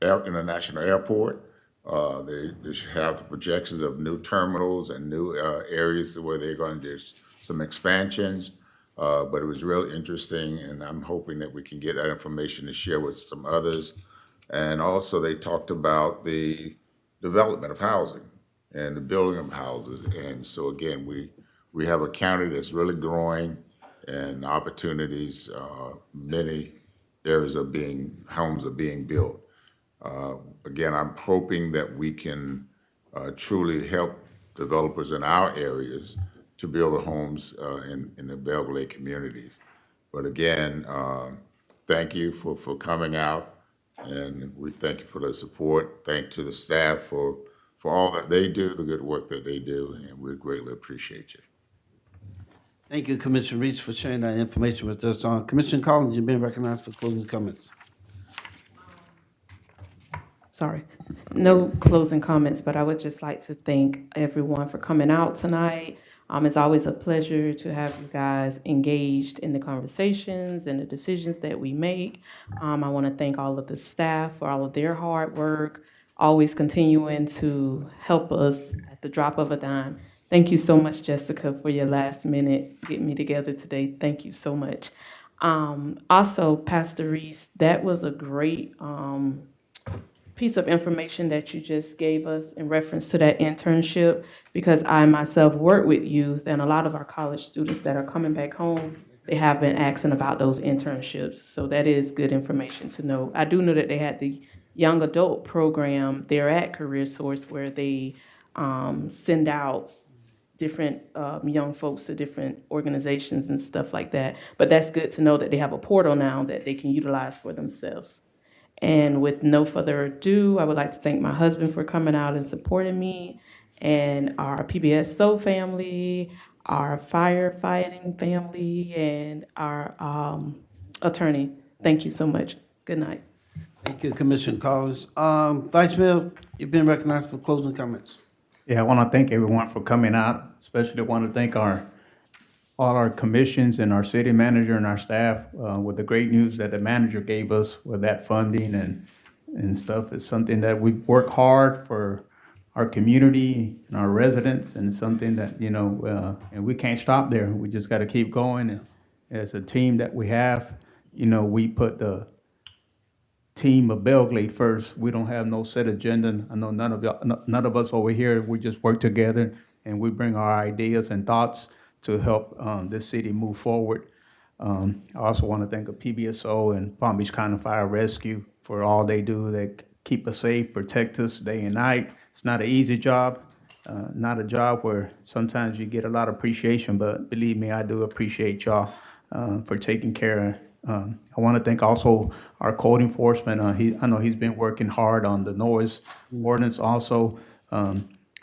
B: International Airport. They should have the projections of new terminals and new areas where they're going to do some expansions. But it was really interesting, and I'm hoping that we can get that information to share with some others. And also, they talked about the development of housing and the building of houses. And so again, we have a county that's really growing, and opportunities, many areas of homes are being built. Again, I'm hoping that we can truly help developers in our areas to build homes in the Belle Glade communities. But again, thank you for coming out, and we thank you for the support. Thank to the staff for all that they do, the good work that they do, and we greatly appreciate you.
A: Thank you, Commissioner Reese, for sharing that information with us. Commissioner Collins, you've been recognized for closing comments.
E: Sorry, no closing comments, but I would just like to thank everyone for coming out tonight. It's always a pleasure to have you guys engaged in the conversations and the decisions that we make. I want to thank all of the staff for all of their hard work, always continuing to help us at the drop of a dime. Thank you so much, Jessica, for your last minute getting me together today. Thank you so much. Also, Pastor Reese, that was a great piece of information that you just gave us in reference to that internship, because I myself work with youth, and a lot of our college students that are coming back home, they have been asking about those internships. So that is good information to know. I do know that they had the young adult program there at Career Source where they send out different young folks to different organizations and stuff like that. But that's good to know that they have a portal now that they can utilize for themselves. And with no further ado, I would like to thank my husband for coming out and supporting me, and our PBS SO family, our firefighting family, and our attorney. Thank you so much. Good night.
A: Thank you, Commissioner Collins. Vice Mayor, you've been recognized for closing comments.
D: Yeah, I want to thank everyone for coming out. Especially want to thank all our commissions and our city manager and our staff with the great news that the manager gave us with that funding and stuff. It's something that we work hard for our community and our residents, and it's something that, and we can't stop there. We just got to keep going. And as a team that we have, we put the team of Belle Glade first. We don't have no set agenda. I know none of us over here, we just work together and we bring our ideas and thoughts to help this city move forward. I also want to thank the PBSO and Palm Beach County Fire Rescue for all they do. They keep us safe, protect us day and night. It's not an easy job, not a job where sometimes you get a lot of appreciation, but believe me, I do appreciate y'all for taking care of. I want to thank also our code enforcement. I know he's been working hard on the noise ordinance also.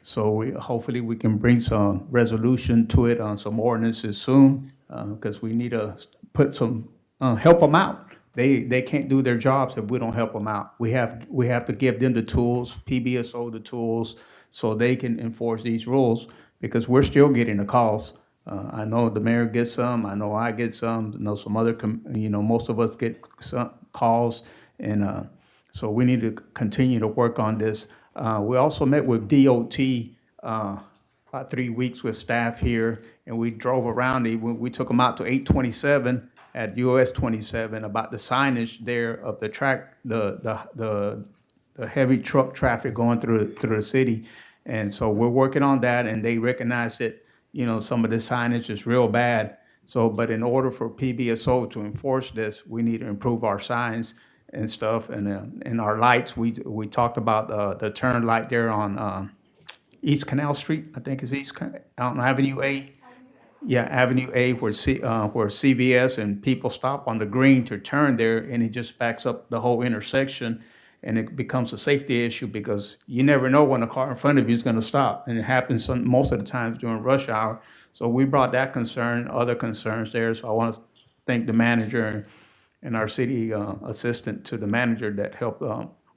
D: So hopefully we can bring some resolution to it on some ordinances soon, because we need to put some, help them out. they can't do their jobs if we don't help them out. We have to give them the tools, PBSO the tools, so they can enforce these rules, because we're still getting the calls. I know the mayor gets some, I know I get some, I know some other, most of us get some calls, and so we need to continue to work on this. We also met with DOT about 3 weeks with staff here, and we drove around. We took them out to 827 at US 27 about the signage there of the track, the heavy truck traffic going through the city. And so we're working on that, and they recognize that, some of the signage is real bad. So, but in order for PBSO to enforce this, we need to improve our signs and stuff, and our lights. We talked about the turn light there on East Canal Street, I think is on Avenue A. Yeah, Avenue A, where CVS and people stop on the green to turn there, and it just backs up the whole intersection, and it becomes a safety issue because you never know when a car in front of you is going to stop, and it happens most of the times during rush hour. So we brought that concern, other concerns there. So I want to thank the manager and our city assistant to the manager that helped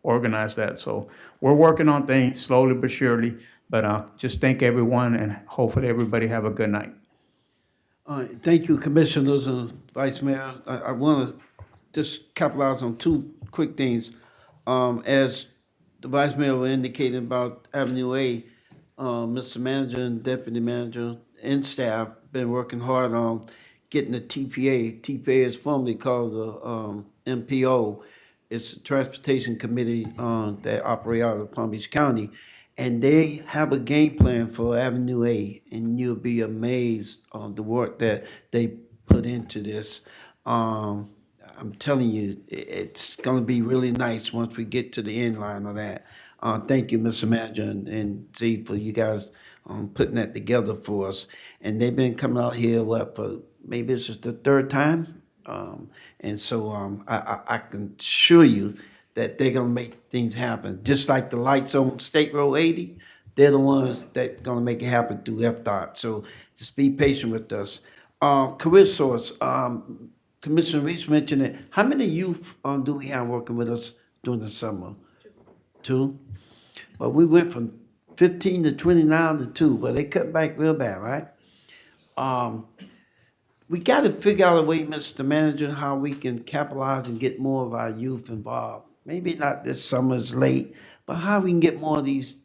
D: organize that. So we're working on things slowly but surely. But just thank everyone, and hopefully everybody have a good night.
A: Thank you, Commissioners and Vice Mayor. I want to just capitalize on two quick things. As the Vice Mayor indicated about Avenue A, Mr. Manager and Deputy Manager and staff been working hard on getting the TPA. TPA is formerly called the MPO. It's the Transportation Committee that operate out of Palm Beach County. And they have a game plan for Avenue A, and you'll be amazed on the work that they put into this. I'm telling you, it's going to be really nice once we get to the end line of that. Thank you, Mr. Manager and Z, for you guys putting that together for us. And they've been coming out here, for maybe this is the third time. And so I can assure you that they're going to make things happen. Just like the lights on State Road 80, they're the ones that going to make it happen through FDOT. So just be patient with us. Career Source, Commissioner Reese mentioned it. How many youth do we have working with us during the summer? Two? Well, we went from 15 to 29 to 2, but they cut back real bad, right? We got to figure out a way, Mr. Manager, how we can capitalize and get more of our youth involved. Maybe not this summer's late, but how we can get more of these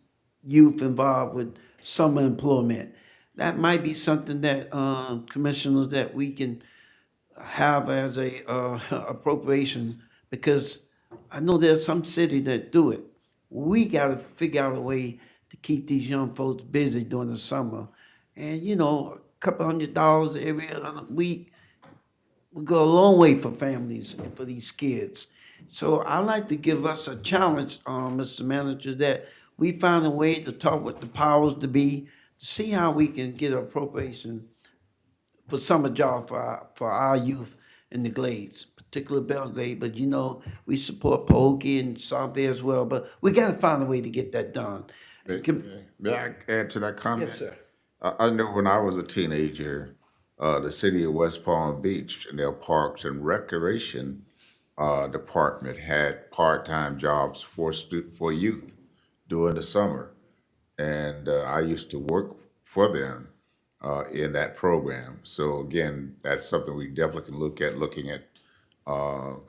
A: youth involved with summer employment. That might be something that, commissioners, that we can have as a appropriation, because I know there's some city that do it. We got to figure out a way to keep these young folks busy during the summer. And, a couple $100 every other week will go a long way for families and for these kids. So I'd like to give us a challenge, Mr. Manager, that we find a way to talk with the powers to be, to see how we can get an appropriation for summer job for our youth in the Glades, particularly Belle Glade. But we support Pahokee and South Bay as well. But we got to find a way to get that done.
B: May I add to that comment?
A: Yes, sir.
B: I know when I was a teenager, the city of West Palm Beach and their Parks and Recreation department had part-time jobs for youth during the summer, and I used to work for them in that program. So again, that's something we definitely can look at, looking at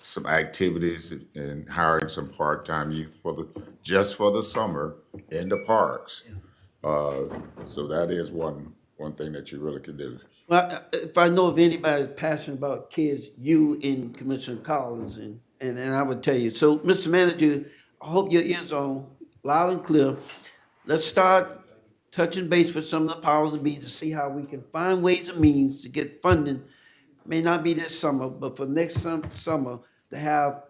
B: some activities and hiring some part-time youth just for the summer in the parks. So that is one thing that you really can do.
A: Well, if I know of anybody that's passionate about kids, you and Commissioner Collins, and I would tell you. So, Mr. Manager, I hope your ears are loud and clear. Let's start touching base with some of the powers that be to see how we can find ways and means to get funding. May not be this summer, but for next summer to have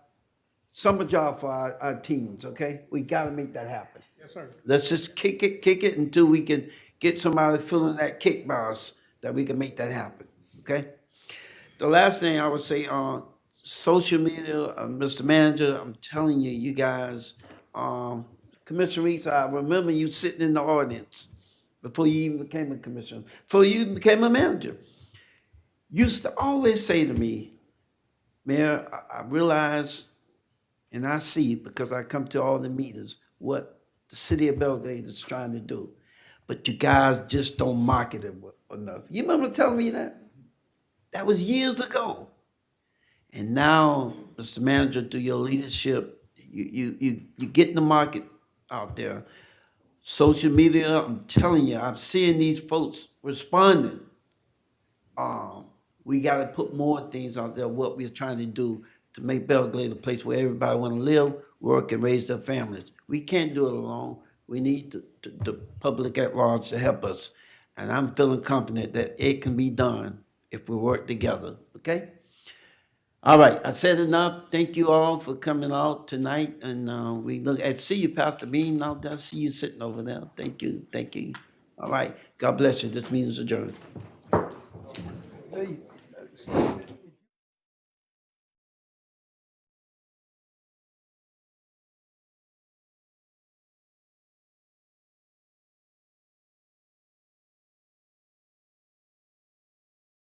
A: summer job for our teens, okay? We got to make that happen.
K: Yes, sir.
A: Let's just kick it until we can get somebody feeling that kick by us, that we can make that happen, okay? The last thing I would say on social media, Mr. Manager, I'm telling you, you guys, Commissioner Reese, I remember you sitting in the audience before you even became a commissioner, before you even became a manager. You used to always say to me, Mayor, I realize and I see, because I come to all the meetings, what the city of Belle Glade is trying to do. But you guys just don't market it enough. You remember telling me that? That was years ago. And now, Mr. Manager, through your leadership, you get the market out there. Social media, I'm telling you, I'm seeing these folks responding. We gotta put more things out there, what we're trying to do to make Belle Glade a place where everybody wanna live, work, and raise their families. We can't do it alone. We need the public at large to help us. And I'm feeling confident that it can be done if we work together, okay? All right, I said enough. Thank you all for coming out tonight, and I see you, Pastor Bean, out there. I see you sitting over there. Thank you, thank you. All right, God bless you. This meeting is adjourned.
K: See?